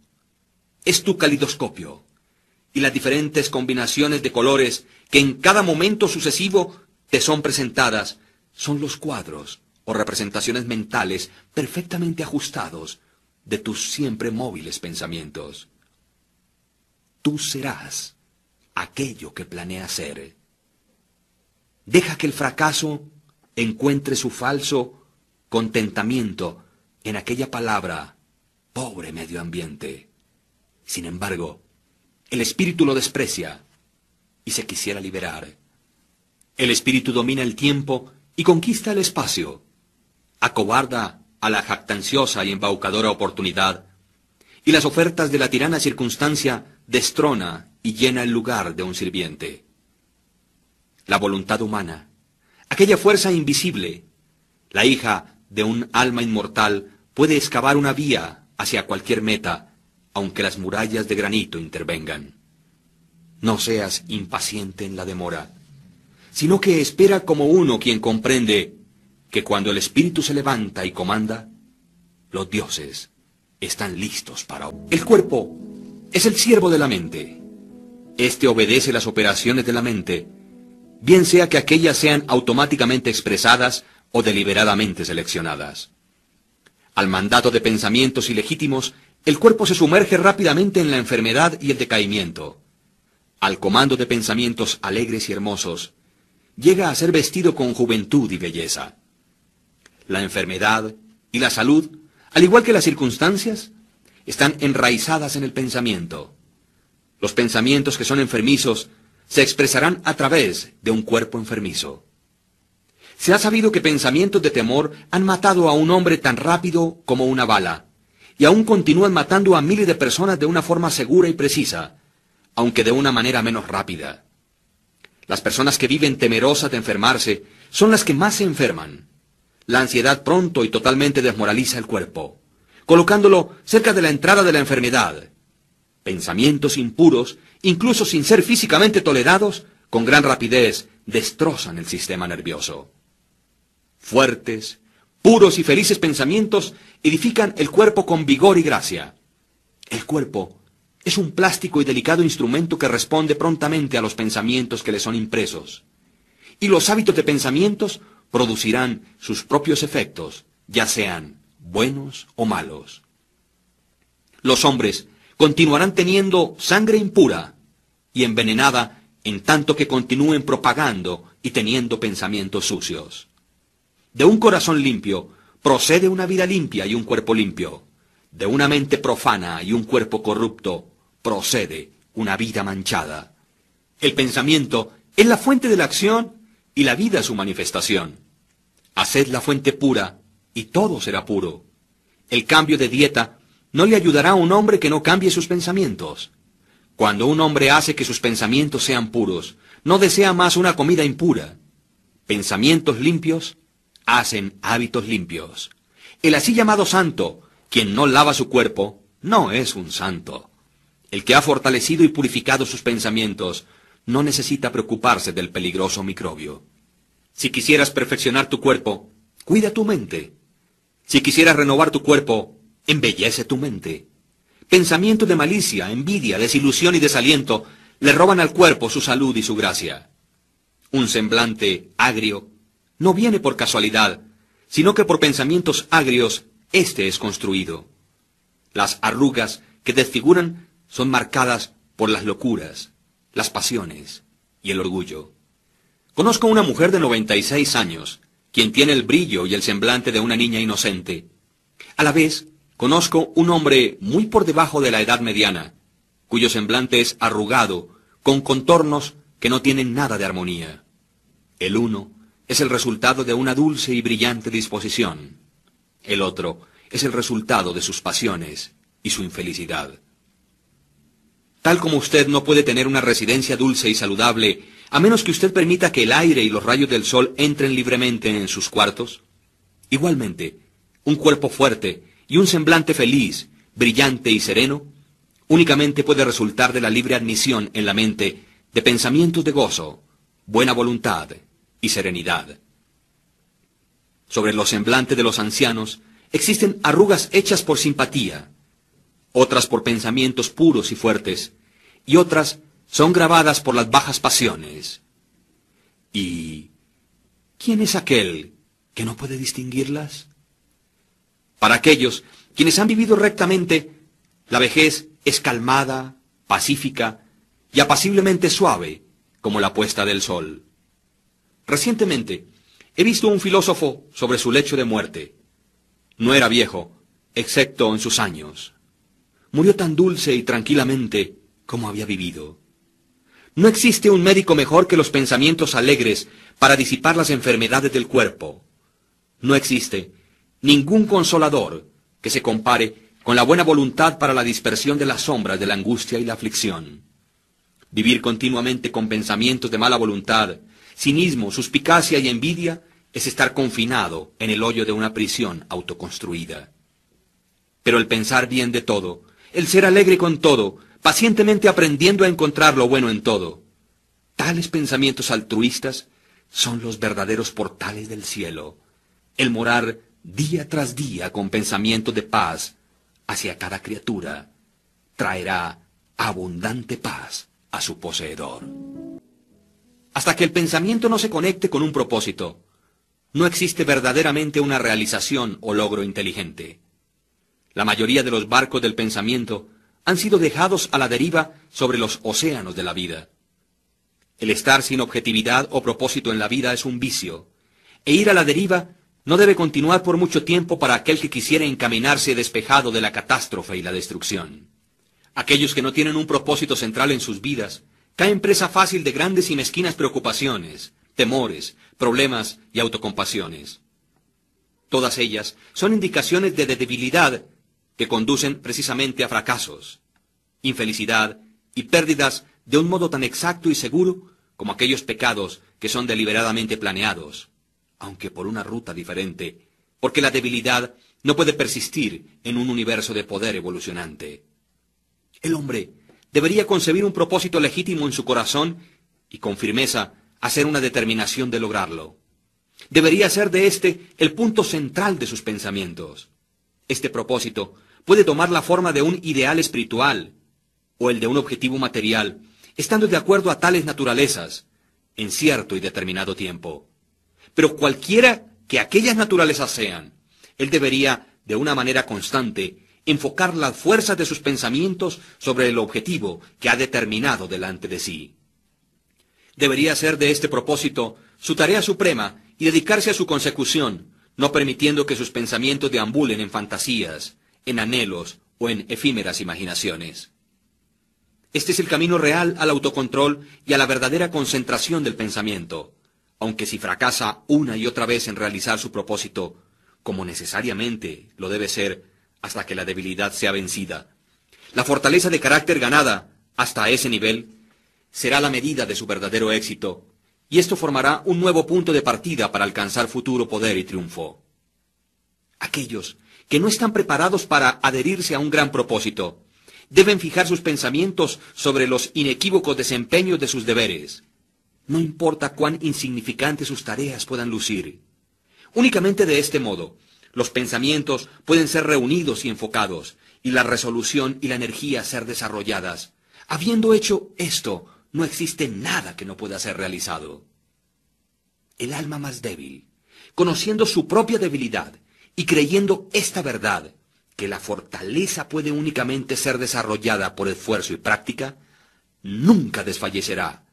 es tu calidoscopio, y las diferentes combinaciones de colores que en cada momento sucesivo te son presentadas son los cuadros o representaciones mentales perfectamente ajustados de tus siempre móviles pensamientos. Tú serás aquello que planeas ser. Deja que el fracaso encuentre su falso contentamiento en aquella palabra, pobre medio ambiente. Sin embargo, el espíritu lo desprecia y se quisiera liberar. El espíritu domina el tiempo y conquista el espacio, acobarda a la jactanciosa y embaucadora oportunidad, y las ofertas de la tirana circunstancia destrona y llena el lugar de un sirviente. La voluntad humana, aquella fuerza invisible, la hija de un alma inmortal, puede excavar una vía hacia cualquier meta, aunque las murallas de granito intervengan. No seas impaciente en la demora, sino que espera como uno quien comprende que cuando el espíritu se levanta y comanda, los dioses están listos para... El cuerpo es el siervo de la mente. Este obedece las operaciones de la mente, bien sea que aquellas sean automáticamente expresadas o deliberadamente seleccionadas. Al mandato de pensamientos ilegítimos, el cuerpo se sumerge rápidamente en la enfermedad y el decaimiento. Al comando de pensamientos alegres y hermosos, llega a ser vestido con juventud y belleza. La enfermedad y la salud, al igual que las circunstancias, están enraizadas en el pensamiento. Los pensamientos que son enfermizos se expresarán a través de un cuerpo enfermizo. Se ha sabido que pensamientos de temor han matado a un hombre tan rápido como una bala, y aún continúan matando a miles de personas de una forma segura y precisa, aunque de una manera menos rápida. Las personas que viven temerosas de enfermarse son las que más se enferman. La ansiedad pronto y totalmente desmoraliza el cuerpo, colocándolo cerca de la entrada de la enfermedad. Pensamientos impuros, incluso sin ser físicamente tolerados, con gran rapidez destrozan el sistema nervioso. Fuertes, puros y felices pensamientos edifican el cuerpo con vigor y gracia. El cuerpo es un plástico y delicado instrumento que responde prontamente a los pensamientos que le son impresos. Y los hábitos de pensamientos producirán sus propios efectos, ya sean buenos o malos. Los hombres continuarán teniendo sangre impura y envenenada en tanto que continúen propagando y teniendo pensamientos sucios. De un corazón limpio procede una vida limpia y un cuerpo limpio. De una mente profana y un cuerpo corrupto procede una vida manchada. El pensamiento es la fuente de la acción y la vida su manifestación. Haced la fuente pura y todo será puro. El cambio de dieta no le ayudará a un hombre que no cambie sus pensamientos. Cuando un hombre hace que sus pensamientos sean puros, no desea más una comida impura. Pensamientos limpios hacen hábitos limpios. El así llamado santo, quien no lava su cuerpo, no es un santo. El que ha fortalecido y purificado sus pensamientos no necesita preocuparse del peligroso microbio. Si quisieras perfeccionar tu cuerpo, cuida tu mente. Si quisieras renovar tu cuerpo, embellece tu mente. Pensamientos de malicia, envidia, desilusión y desaliento le roban al cuerpo su salud y su gracia. Un semblante agrio no viene por casualidad, sino que por pensamientos agrios éste es construido. Las arrugas que desfiguran son marcadas por las locuras, las pasiones y el orgullo. Conozco una mujer de 96 años, quien tiene el brillo y el semblante de una niña inocente. A la vez, conozco un hombre muy por debajo de la edad mediana, cuyo semblante es arrugado, con contornos que no tienen nada de armonía. El uno es el resultado de una dulce y brillante disposición. El otro es el resultado de sus pasiones y su infelicidad. Tal como usted no puede tener una residencia dulce y saludable, a menos que usted permita que el aire y los rayos del sol entren libremente en sus cuartos, igualmente, un cuerpo fuerte y un semblante feliz, brillante y sereno, únicamente puede resultar de la libre admisión en la mente de pensamientos de gozo, buena voluntad y serenidad. Sobre los semblantes de los ancianos existen arrugas hechas por simpatía, otras por pensamientos puros y fuertes, y otras son grabadas por las bajas pasiones. ¿Y quién es aquel que no puede distinguirlas? Para aquellos quienes han vivido rectamente, la vejez es calmada, pacífica y apaciblemente suave, como la puesta del sol. Recientemente he visto un filósofo sobre su lecho de muerte. No era viejo, excepto en sus años. Murió tan dulce y tranquilamente como había vivido. No existe un médico mejor que los pensamientos alegres para disipar las enfermedades del cuerpo. No existe ningún consolador que se compare con la buena voluntad para la dispersión de las sombras de la angustia y la aflicción. Vivir continuamente con pensamientos de mala voluntad, cinismo, suspicacia y envidia es estar confinado en el hoyo de una prisión autoconstruida. Pero el pensar bien de todo, el ser alegre con todo, pacientemente aprendiendo a encontrar lo bueno en todo, tales pensamientos altruistas son los verdaderos portales del cielo. El morar día tras día con pensamientos de paz hacia cada criatura traerá abundante paz a su poseedor. Hasta que el pensamiento no se conecte con un propósito, no existe verdaderamente una realización o logro inteligente. La mayoría de los barcos del pensamiento han sido dejados a la deriva sobre los océanos de la vida. El estar sin objetividad o propósito en la vida es un vicio, e ir a la deriva no debe continuar por mucho tiempo para aquel que quisiera encaminarse despejado de la catástrofe y la destrucción. Aquellos que no tienen un propósito central en sus vidas caen presa fácil de grandes y mezquinas preocupaciones, temores, problemas y autocompasiones. Todas ellas son indicaciones de debilidad que conducen precisamente a fracasos, infelicidad y pérdidas de un modo tan exacto y seguro como aquellos pecados que son deliberadamente planeados, aunque por una ruta diferente, porque la debilidad no puede persistir en un universo de poder evolucionante. El hombre debería concebir un propósito legítimo en su corazón y con firmeza hacer una determinación de lograrlo. Debería ser de este el punto central de sus pensamientos. Este propósito puede tomar la forma de un ideal espiritual o el de un objetivo material, estando de acuerdo a tales naturalezas en cierto y determinado tiempo. Pero cualquiera que aquellas naturalezas sean, él debería, de una manera constante, enfocar las fuerzas de sus pensamientos sobre el objetivo que ha determinado delante de sí. Debería ser de este propósito su tarea suprema y dedicarse a su consecución, no permitiendo que sus pensamientos deambulen en fantasías, en anhelos o en efímeras imaginaciones. Este es el camino real al autocontrol y a la verdadera concentración del pensamiento, aunque si fracasa una y otra vez en realizar su propósito, como necesariamente lo debe ser hasta que la debilidad sea vencida, la fortaleza de carácter ganada hasta ese nivel será la medida de su verdadero éxito, y esto formará un nuevo punto de partida para alcanzar futuro poder y triunfo. Aquellos que no están preparados para adherirse a un gran propósito, deben fijar sus pensamientos sobre los inequívocos desempeños de sus deberes. No importa cuán insignificantes sus tareas puedan lucir. Únicamente de este modo, los pensamientos pueden ser reunidos y enfocados, y la resolución y la energía ser desarrolladas. Habiendo hecho esto, no existe nada que no pueda ser realizado. El alma más débil, conociendo su propia debilidad y creyendo esta verdad, que la fortaleza puede únicamente ser desarrollada por esfuerzo y práctica, nunca desfallecerá.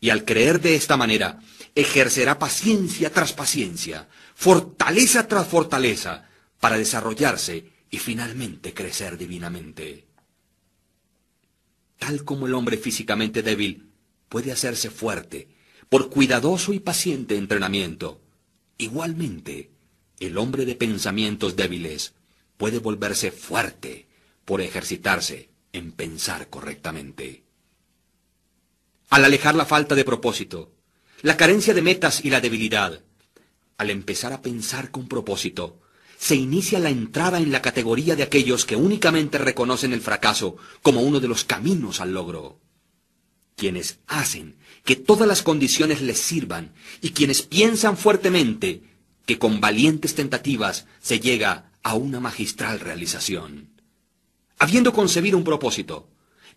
Y al creer de esta manera, ejercerá paciencia tras paciencia, fortaleza tras fortaleza, para desarrollarse y finalmente crecer divinamente. Tal como el hombre físicamente débil puede hacerse fuerte por cuidadoso y paciente entrenamiento, igualmente el hombre de pensamientos débiles puede volverse fuerte por ejercitarse en pensar correctamente. Al alejar la falta de propósito, la carencia de metas y la debilidad, al empezar a pensar con propósito, se inicia la entrada en la categoría de aquellos que únicamente reconocen el fracaso como uno de los caminos al logro. Quienes hacen que todas las condiciones les sirvan y quienes piensan fuertemente que con valientes tentativas se llega a una magistral realización. Habiendo concebido un propósito,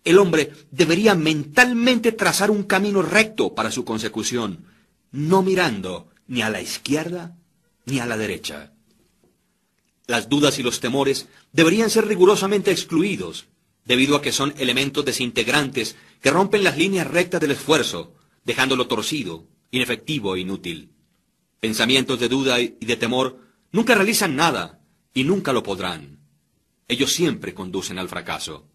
el hombre debería mentalmente trazar un camino recto para su consecución, no mirando ni a la izquierda ni a la derecha. Las dudas y los temores deberían ser rigurosamente excluidos, debido a que son elementos desintegrantes que rompen las líneas rectas del esfuerzo, dejándolo torcido, inefectivo e inútil. Pensamientos de duda y de temor nunca realizan nada y nunca lo podrán. Ellos siempre conducen al fracaso.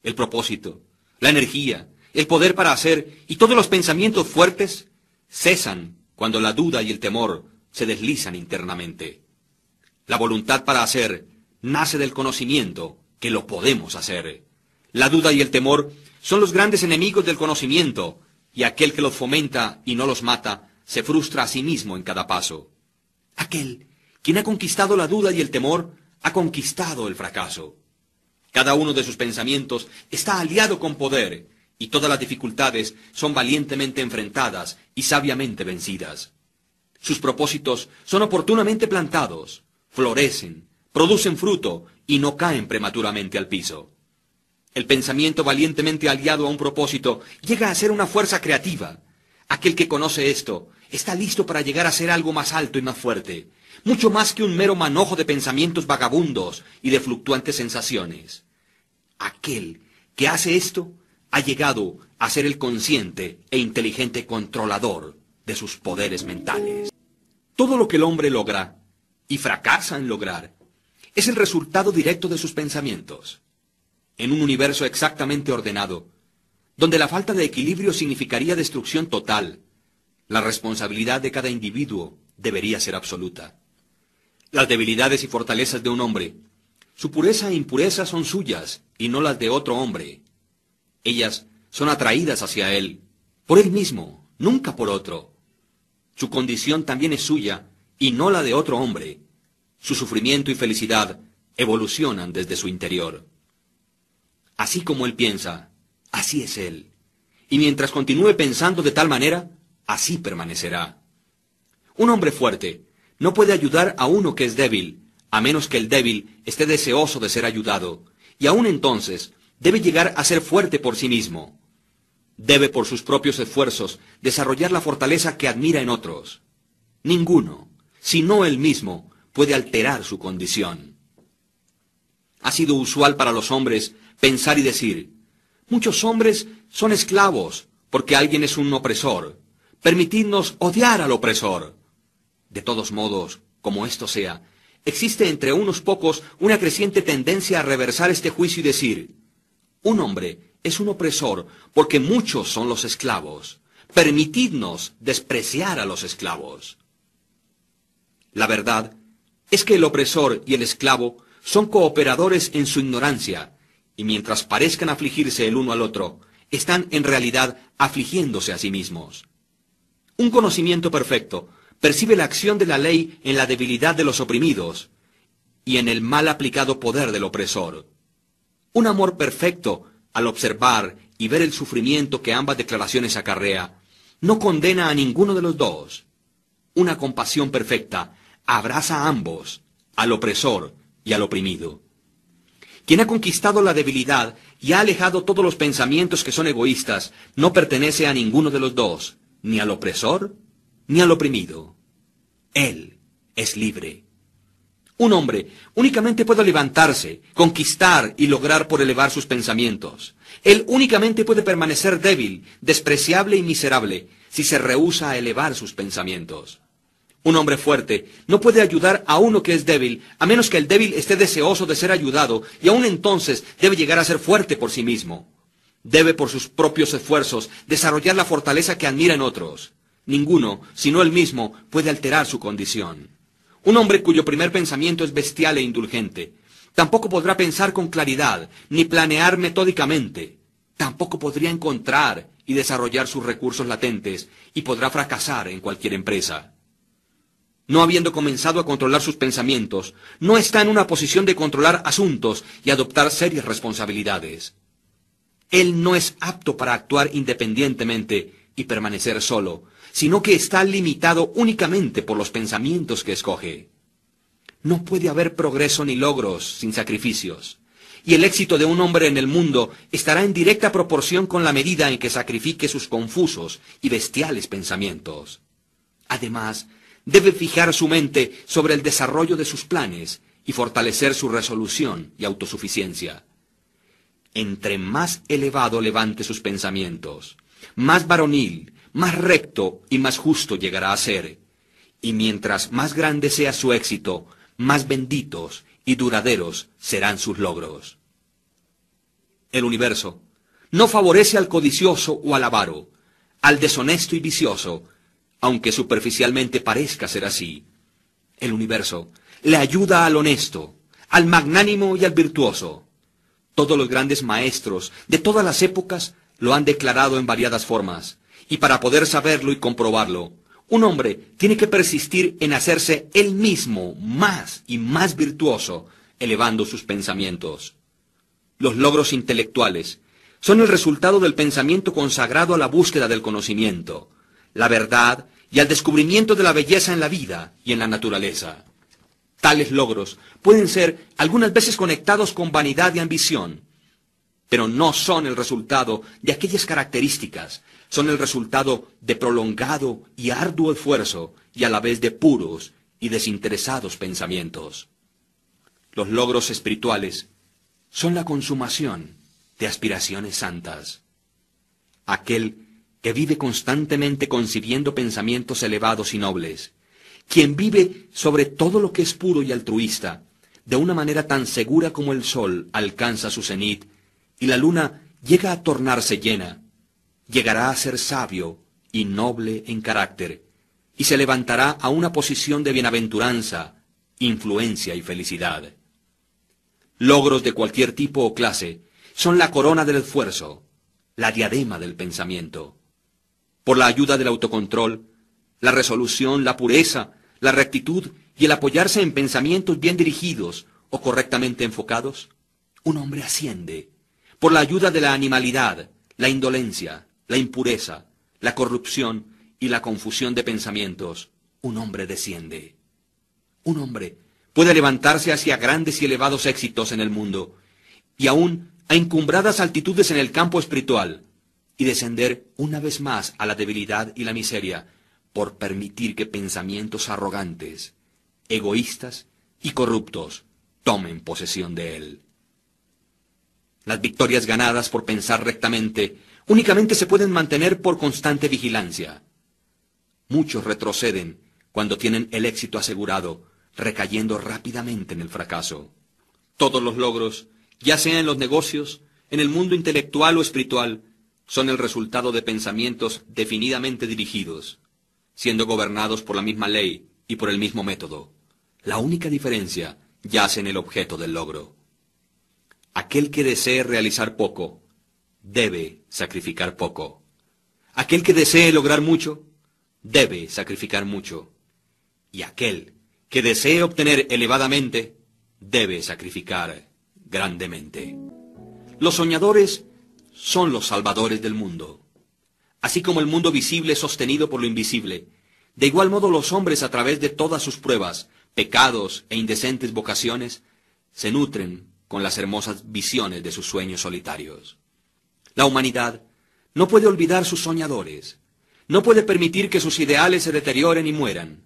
El propósito, la energía, el poder para hacer y todos los pensamientos fuertes cesan cuando la duda y el temor se deslizan internamente. La voluntad para hacer nace del conocimiento que lo podemos hacer. La duda y el temor son los grandes enemigos del conocimiento, y aquel que los fomenta y no los mata se frustra a sí mismo en cada paso. Aquel quien ha conquistado la duda y el temor ha conquistado el fracaso. Cada uno de sus pensamientos está aliado con poder, y todas las dificultades son valientemente enfrentadas y sabiamente vencidas. Sus propósitos son oportunamente plantados, florecen, producen fruto y no caen prematuramente al piso. El pensamiento valientemente aliado a un propósito llega a ser una fuerza creativa. Aquel que conoce esto está listo para llegar a ser algo más alto y más fuerte, mucho más que un mero manojo de pensamientos vagabundos y de fluctuantes sensaciones. Aquel que hace esto ha llegado a ser el consciente e inteligente controlador de sus poderes mentales. Todo lo que el hombre logra y fracasa en lograr es el resultado directo de sus pensamientos. En un universo exactamente ordenado, donde la falta de equilibrio significaría destrucción total, la responsabilidad de cada individuo debería ser absoluta. Las debilidades y fortalezas de un hombre, su pureza e impureza son suyas y no las de otro hombre. Ellas son atraídas hacia él, por él mismo, nunca por otro. Su condición también es suya y no la de otro hombre. Su sufrimiento y felicidad evolucionan desde su interior. Así como él piensa, así es él. Y mientras continúe pensando de tal manera, así permanecerá. Un hombre fuerte no puede ayudar a uno que es débil, a menos que el débil esté deseoso de ser ayudado, y aún entonces debe llegar a ser fuerte por sí mismo. Debe por sus propios esfuerzos desarrollar la fortaleza que admira en otros. Ninguno, sino él mismo, puede alterar su condición. Ha sido usual para los hombres pensar y decir, muchos hombres son esclavos porque alguien es un opresor. Permitidnos odiar al opresor. De todos modos, como esto sea, existe entre unos pocos una creciente tendencia a reversar este juicio y decir, un hombre es un opresor porque muchos son los esclavos. Permitidnos despreciar a los esclavos. La verdad es que el opresor y el esclavo son cooperadores en su ignorancia, y mientras parezcan afligirse el uno al otro, están en realidad afligiéndose a sí mismos. Un conocimiento perfecto percibe la acción de la ley en la debilidad de los oprimidos y en el mal aplicado poder del opresor. Un amor perfecto, al observar y ver el sufrimiento que ambas declaraciones acarrea, no condena a ninguno de los dos. Una compasión perfecta abraza a ambos, al opresor y al oprimido. Quien ha conquistado la debilidad y ha alejado todos los pensamientos que son egoístas, no pertenece a ninguno de los dos, ni al opresor ni al oprimido. Él es libre. Un hombre únicamente puede levantarse, conquistar y lograr por elevar sus pensamientos. Él únicamente puede permanecer débil, despreciable y miserable si se rehúsa a elevar sus pensamientos. Un hombre fuerte no puede ayudar a uno que es débil, a menos que el débil esté deseoso de ser ayudado, y aún entonces debe llegar a ser fuerte por sí mismo. Debe por sus propios esfuerzos desarrollar la fortaleza que admira en otros. Ninguno, sino él mismo, puede alterar su condición. Un hombre cuyo primer pensamiento es bestial e indulgente, tampoco podrá pensar con claridad, ni planear metódicamente. Tampoco podría encontrar y desarrollar sus recursos latentes, y podrá fracasar en cualquier empresa. No habiendo comenzado a controlar sus pensamientos, no está en una posición de controlar asuntos y adoptar serias responsabilidades. Él no es apto para actuar independientemente y permanecer solo, sino que está limitado únicamente por los pensamientos que escoge. No puede haber progreso ni logros sin sacrificios, y el éxito de un hombre en el mundo estará en directa proporción con la medida en que sacrifique sus confusos y bestiales pensamientos. Además, debe fijar su mente sobre el desarrollo de sus planes y fortalecer su resolución y autosuficiencia. Entre más elevado levante sus pensamientos, más varonil, más recto y más justo llegará a ser, y mientras más grande sea su éxito, más benditos y duraderos serán sus logros. El universo no favorece al codicioso o al avaro, al deshonesto y vicioso, aunque superficialmente parezca ser así. El universo le ayuda al honesto, al magnánimo y al virtuoso. Todos los grandes maestros de todas las épocas lo han declarado en variadas formas, y para poder saberlo y comprobarlo, un hombre tiene que persistir en hacerse él mismo más y más virtuoso, elevando sus pensamientos. Los logros intelectuales son el resultado del pensamiento consagrado a la búsqueda del conocimiento, la verdad y al descubrimiento de la belleza en la vida y en la naturaleza. Tales logros pueden ser algunas veces conectados con vanidad y ambición, pero no son el resultado de aquellas características, son el resultado de prolongado y arduo esfuerzo y a la vez de puros y desinteresados pensamientos. Los logros espirituales son la consumación de aspiraciones santas. Aquel que vive constantemente concibiendo pensamientos elevados y nobles, quien vive sobre todo lo que es puro y altruista, de una manera tan segura como el sol alcanza su cenit y la luna llega a tornarse llena, llegará a ser sabio y noble en carácter, y se levantará a una posición de bienaventuranza, influencia y felicidad. Logros de cualquier tipo o clase son la corona del esfuerzo, la diadema del pensamiento. Por la ayuda del autocontrol, La resolución, la pureza, la rectitud y el apoyarse en pensamientos bien dirigidos o correctamente enfocados, un hombre asciende. Por la ayuda de la animalidad, la indolencia, la impureza, la corrupción y la confusión de pensamientos, un hombre desciende. Un hombre puede levantarse hacia grandes y elevados éxitos en el mundo, y aún a encumbradas altitudes en el campo espiritual, y descender una vez más a la debilidad y la miseria, por permitir que pensamientos arrogantes, egoístas y corruptos tomen posesión de él. Las victorias ganadas por pensar rectamente únicamente se pueden mantener por constante vigilancia. Muchos retroceden cuando tienen el éxito asegurado, recayendo rápidamente en el fracaso. Todos los logros, ya sea en los negocios, en el mundo intelectual o espiritual, son el resultado de pensamientos definidamente dirigidos, siendo gobernados por la misma ley y por el mismo método. La única diferencia yace en el objeto del logro. Aquel que desee realizar poco, debe sacrificar poco. Aquel que desee lograr mucho, debe sacrificar mucho. Y aquel que desee obtener elevadamente, debe sacrificar grandemente. Los soñadores son los salvadores del mundo. Así como el mundo visible es sostenido por lo invisible, de igual modo los hombres, a través de todas sus pruebas, pecados e indecentes vocaciones, se nutren con las hermosas visiones de sus sueños solitarios. La humanidad no puede olvidar sus soñadores, no puede permitir que sus ideales se deterioren y mueran.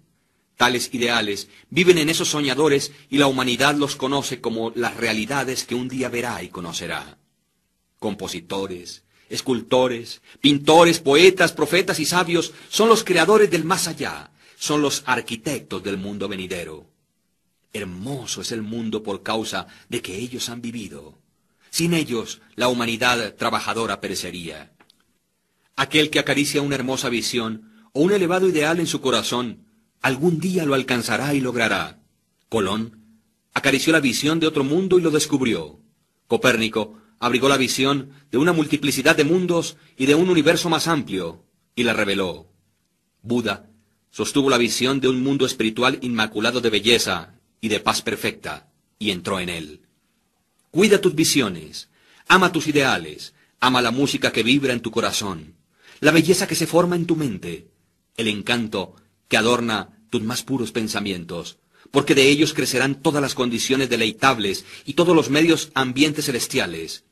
Tales ideales viven en esos soñadores y la humanidad los conoce como las realidades que un día verá y conocerá. Compositores, escultores, pintores, poetas, profetas y sabios son los creadores del más allá, son los arquitectos del mundo venidero. Hermoso es el mundo por causa de que ellos han vivido. Sin ellos, la humanidad trabajadora perecería. Aquel que acaricia una hermosa visión o un elevado ideal en su corazón, algún día lo alcanzará y logrará. Colón acarició la visión de otro mundo y lo descubrió. Copérnico abrigó la visión de una multiplicidad de mundos y de un universo más amplio, y la reveló. Buda sostuvo la visión de un mundo espiritual inmaculado de belleza y de paz perfecta, y entró en él. Cuida tus visiones, ama tus ideales, ama la música que vibra en tu corazón, la belleza que se forma en tu mente, el encanto que adorna tus más puros pensamientos, porque de ellos crecerán todas las condiciones deleitables y todos los medios ambientes celestiales.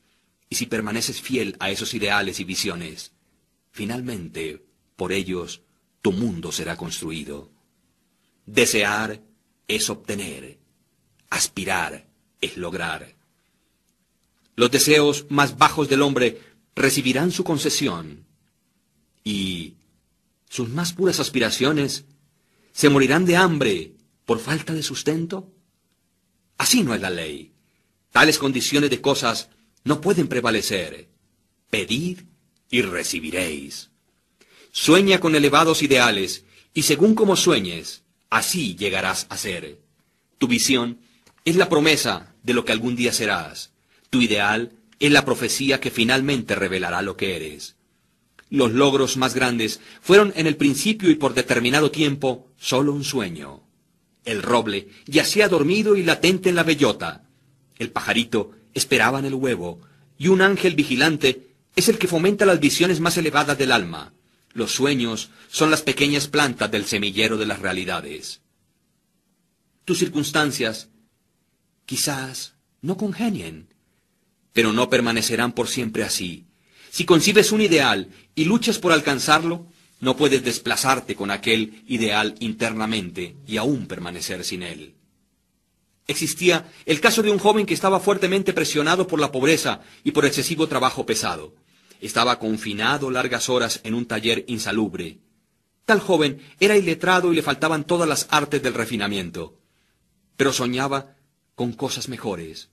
Y si permaneces fiel a esos ideales y visiones, finalmente, por ellos, tu mundo será construido. Desear es obtener, aspirar es lograr. Los deseos más bajos del hombre recibirán su concesión, y sus más puras aspiraciones se morirán de hambre por falta de sustento. Así no es la ley. Tales condiciones de cosas no pueden prevalecer. Pedid y recibiréis. Sueña con elevados ideales, y según como sueñes, así llegarás a ser. Tu visión es la promesa de lo que algún día serás. Tu ideal es la profecía que finalmente revelará lo que eres. Los logros más grandes fueron en el principio y por determinado tiempo solo un sueño. El roble yacía dormido y latente en la bellota. El pajarito esperaba en el huevo, y un ángel vigilante es el que fomenta las visiones más elevadas del alma. Los sueños son las pequeñas plantas del semillero de las realidades. Tus circunstancias quizás no congenien, pero no permanecerán por siempre así. Si concibes un ideal y luchas por alcanzarlo, no puedes desplazarte con aquel ideal internamente y aún permanecer sin él. Existía el caso de un joven que estaba fuertemente presionado por la pobreza y por excesivo trabajo pesado. Estaba confinado largas horas en un taller insalubre. Tal joven era iletrado y le faltaban todas las artes del refinamiento. Pero soñaba con cosas mejores.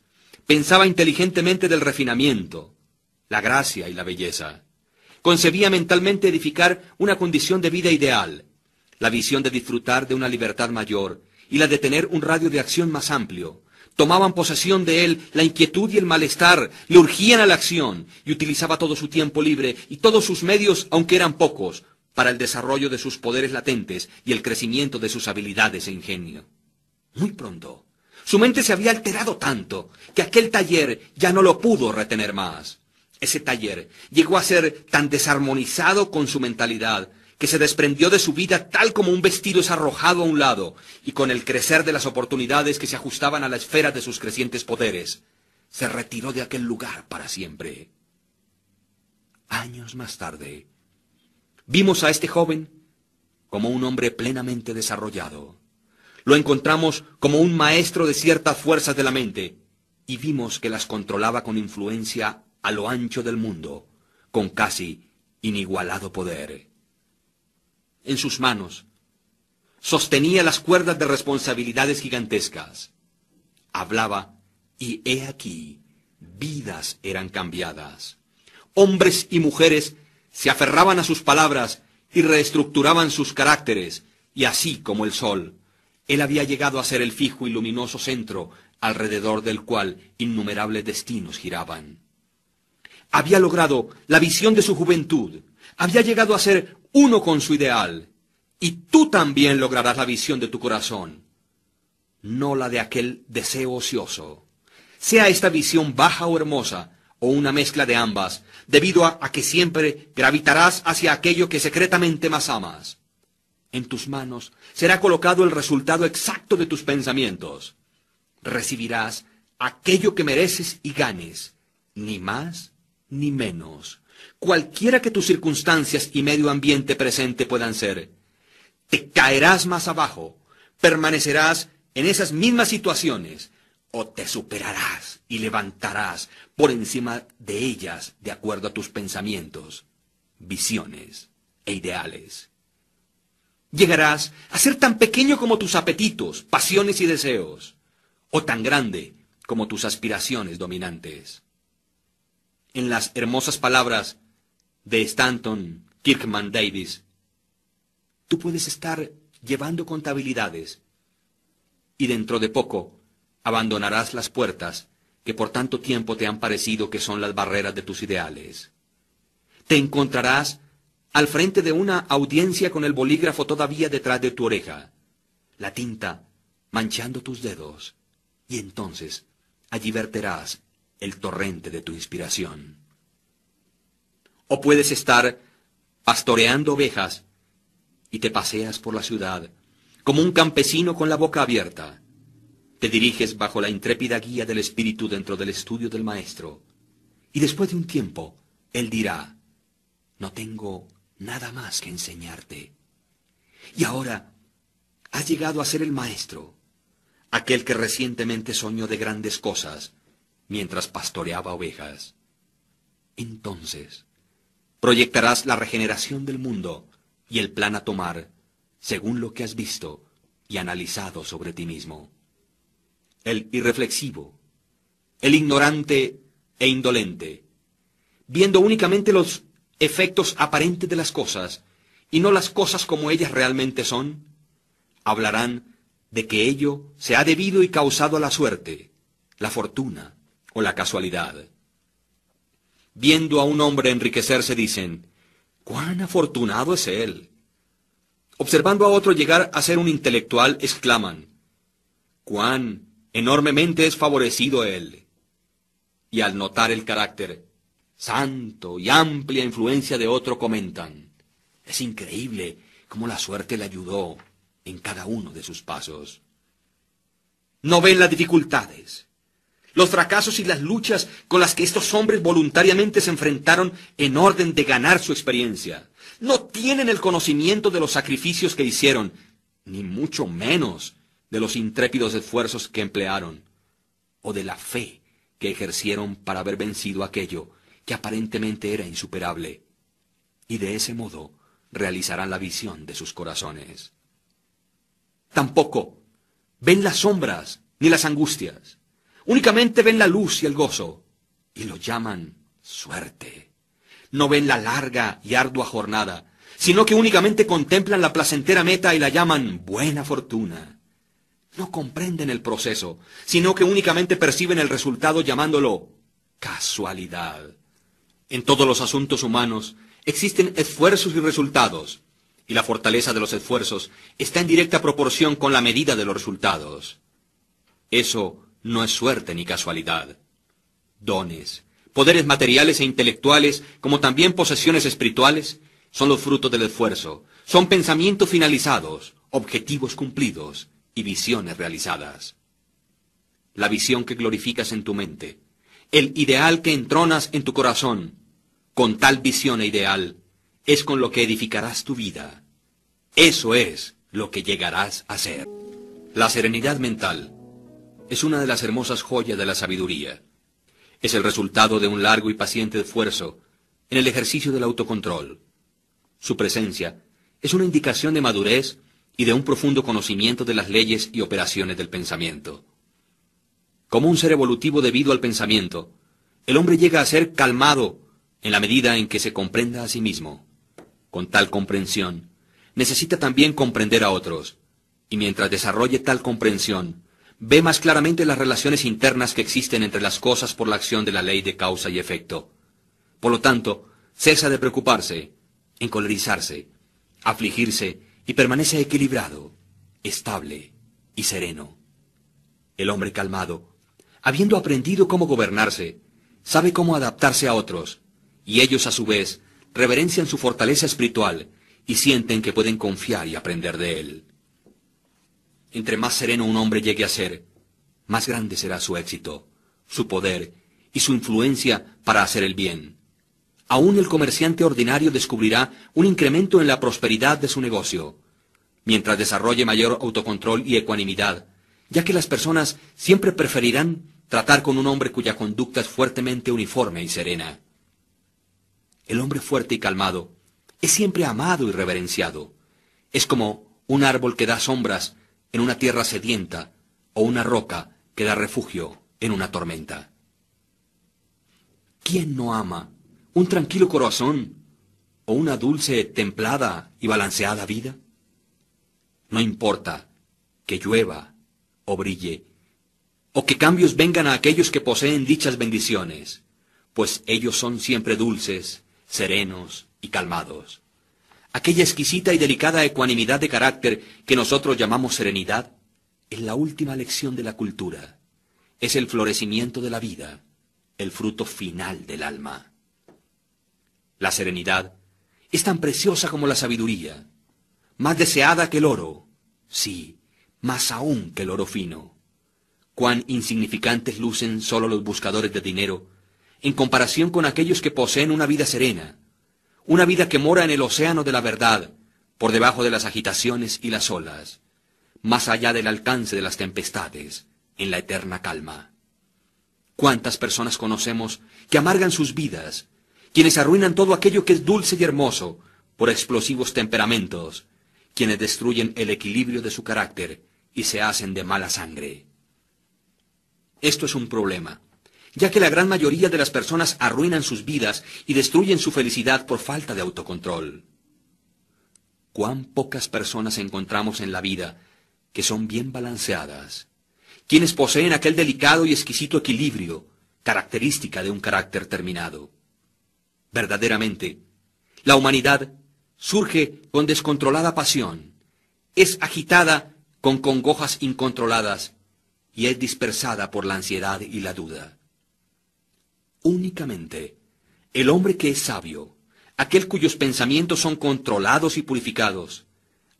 Pensaba inteligentemente del refinamiento, la gracia y la belleza. Concebía mentalmente edificar una condición de vida ideal, la visión de disfrutar de una libertad mayor y la de tener un radio de acción más amplio. Tomaban posesión de él la inquietud y el malestar, le urgían a la acción, y utilizaba todo su tiempo libre y todos sus medios, aunque eran pocos, para el desarrollo de sus poderes latentes y el crecimiento de sus habilidades e ingenio. Muy pronto, su mente se había alterado tanto que aquel taller ya no lo pudo retener más. Ese taller llegó a ser tan desarmonizado con su mentalidad que se desprendió de su vida tal como un vestido es arrojado a un lado, y con el crecer de las oportunidades que se ajustaban a la esfera de sus crecientes poderes, se retiró de aquel lugar para siempre. Años más tarde, vimos a este joven como un hombre plenamente desarrollado. Lo encontramos como un maestro de ciertas fuerzas de la mente, y vimos que las controlaba con influencia a lo ancho del mundo, con casi inigualado poder. En sus manos sostenía las cuerdas de responsabilidades gigantescas. Hablaba, y he aquí, vidas eran cambiadas. Hombres y mujeres se aferraban a sus palabras y reestructuraban sus caracteres, y así como el sol, él había llegado a ser el fijo y luminoso centro alrededor del cual innumerables destinos giraban. Había logrado la visión de su juventud, había llegado a ser uno con su ideal, y tú también lograrás la visión de tu corazón, no la de aquel deseo ocioso. Sea esta visión baja o hermosa, o una mezcla de ambas, debido a que siempre gravitarás hacia aquello que secretamente más amas. En tus manos será colocado el resultado exacto de tus pensamientos. Recibirás aquello que mereces y ganes, ni más ni menos, cualquiera que tus circunstancias y medio ambiente presente puedan ser. Te caerás más abajo, permanecerás en esas mismas situaciones, o te superarás y levantarás por encima de ellas de acuerdo a tus pensamientos, visiones e ideales. Llegarás a ser tan pequeño como tus apetitos, pasiones y deseos, o tan grande como tus aspiraciones dominantes. En las hermosas palabras de Stanton Kirkman Davis, tú puedes estar llevando contabilidades y dentro de poco abandonarás las puertas que por tanto tiempo te han parecido que son las barreras de tus ideales. Te encontrarás al frente de una audiencia con el bolígrafo todavía detrás de tu oreja, la tinta manchando tus dedos, y entonces allí verterás el torrente de tu inspiración. O puedes estar pastoreando ovejas y te paseas por la ciudad como un campesino con la boca abierta. Te diriges bajo la intrépida guía del espíritu dentro del estudio del maestro, y después de un tiempo él dirá: no tengo nada más que enseñarte. Y ahora has llegado a ser el maestro, aquel que recientemente soñó de grandes cosas mientras pastoreaba ovejas. Entonces proyectarás la regeneración del mundo y el plan a tomar según lo que has visto y analizado sobre ti mismo. El irreflexivo, el ignorante e indolente, viendo únicamente los efectos aparentes de las cosas y no las cosas como ellas realmente son, hablarán de que ello se ha debido y causado a la suerte, la fortuna o la casualidad. Viendo a un hombre enriquecerse dicen: ¡cuán afortunado es él! Observando a otro llegar a ser un intelectual exclaman: ¡cuán enormemente es favorecido él! Y al notar el carácter santo y amplia influencia de otro comentan: es increíble cómo la suerte le ayudó en cada uno de sus pasos. No ven las dificultades, los fracasos y las luchas con las que estos hombres voluntariamente se enfrentaron en orden de ganar su experiencia. No tienen el conocimiento de los sacrificios que hicieron, ni mucho menos de los intrépidos esfuerzos que emplearon, o de la fe que ejercieron para haber vencido aquello que aparentemente era insuperable, y de ese modo realizarán la visión de sus corazones. Tampoco ven las sombras ni las angustias, únicamente ven la luz y el gozo, y lo llaman suerte. No ven la larga y ardua jornada, sino que únicamente contemplan la placentera meta y la llaman buena fortuna. No comprenden el proceso, sino que únicamente perciben el resultado llamándolo casualidad. En todos los asuntos humanos existen esfuerzos y resultados, y la fortaleza de los esfuerzos está en directa proporción con la medida de los resultados. Eso no es suerte ni casualidad. Dones, poderes materiales e intelectuales, como también posesiones espirituales, son los frutos del esfuerzo, son pensamientos finalizados, objetivos cumplidos y visiones realizadas. La visión que glorificas en tu mente, el ideal que entronas en tu corazón, con tal visión e ideal, es con lo que edificarás tu vida. Eso es lo que llegarás a ser. La serenidad mental es una de las hermosas joyas de la sabiduría. Es el resultado de un largo y paciente esfuerzo en el ejercicio del autocontrol. Su presencia es una indicación de madurez y de un profundo conocimiento de las leyes y operaciones del pensamiento. Como un ser evolutivo debido al pensamiento, el hombre llega a ser calmado en la medida en que se comprenda a sí mismo. Con tal comprensión, necesita también comprender a otros, y mientras desarrolle tal comprensión, ve más claramente las relaciones internas que existen entre las cosas por la acción de la ley de causa y efecto. Por lo tanto, cesa de preocuparse, encolerizarse, afligirse y permanece equilibrado, estable y sereno. El hombre calmado, habiendo aprendido cómo gobernarse, sabe cómo adaptarse a otros, y ellos a su vez reverencian su fortaleza espiritual y sienten que pueden confiar y aprender de él. Entre más sereno un hombre llegue a ser, más grande será su éxito, su poder y su influencia para hacer el bien. Aún el comerciante ordinario descubrirá un incremento en la prosperidad de su negocio, mientras desarrolle mayor autocontrol y ecuanimidad, ya que las personas siempre preferirán tratar con un hombre cuya conducta es fuertemente uniforme y serena. El hombre fuerte y calmado es siempre amado y reverenciado. Es como un árbol que da sombras en una tierra sedienta o una roca que da refugio en una tormenta. ¿Quién no ama un tranquilo corazón o una dulce, templada y balanceada vida? No importa que llueva o brille, o que cambios vengan a aquellos que poseen dichas bendiciones, pues ellos son siempre dulces, serenos y calmados. Aquella exquisita y delicada ecuanimidad de carácter que nosotros llamamos serenidad es la última lección de la cultura, es el florecimiento de la vida, el fruto final del alma. La serenidad es tan preciosa como la sabiduría, más deseada que el oro, sí, más aún que el oro fino. Cuán insignificantes lucen solo los buscadores de dinero en comparación con aquellos que poseen una vida serena, una vida que mora en el océano de la verdad, por debajo de las agitaciones y las olas, más allá del alcance de las tempestades, en la eterna calma. ¿Cuántas personas conocemos que amargan sus vidas, quienes arruinan todo aquello que es dulce y hermoso por explosivos temperamentos, quienes destruyen el equilibrio de su carácter y se hacen de mala sangre? Esto es un problema, ya que la gran mayoría de las personas arruinan sus vidas y destruyen su felicidad por falta de autocontrol. Cuán pocas personas encontramos en la vida que son bien balanceadas, quienes poseen aquel delicado y exquisito equilibrio, característica de un carácter terminado. Verdaderamente, la humanidad surge con descontrolada pasión, es agitada con congojas incontroladas y es dispersada por la ansiedad y la duda. Únicamente el hombre que es sabio, aquel cuyos pensamientos son controlados y purificados,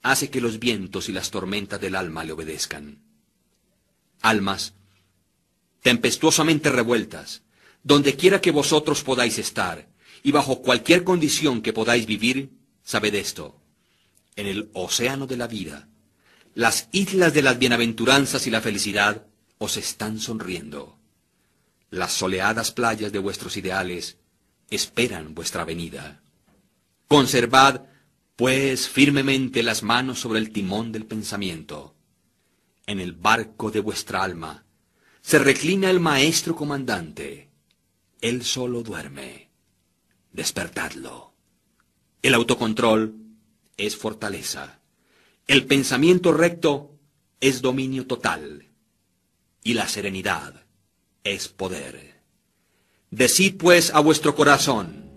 hace que los vientos y las tormentas del alma le obedezcan. Almas tempestuosamente revueltas, donde quiera que vosotros podáis estar, y bajo cualquier condición que podáis vivir, sabed esto: en el océano de la vida, las islas de las bienaventuranzas y la felicidad os están sonriendo. Las soleadas playas de vuestros ideales esperan vuestra venida. Conservad, pues, firmemente las manos sobre el timón del pensamiento. En el barco de vuestra alma se reclina el maestro comandante. Él solo duerme. Despertadlo. El autocontrol es fortaleza. El pensamiento recto es dominio total. Y la serenidad es poder. Decid pues a vuestro corazón: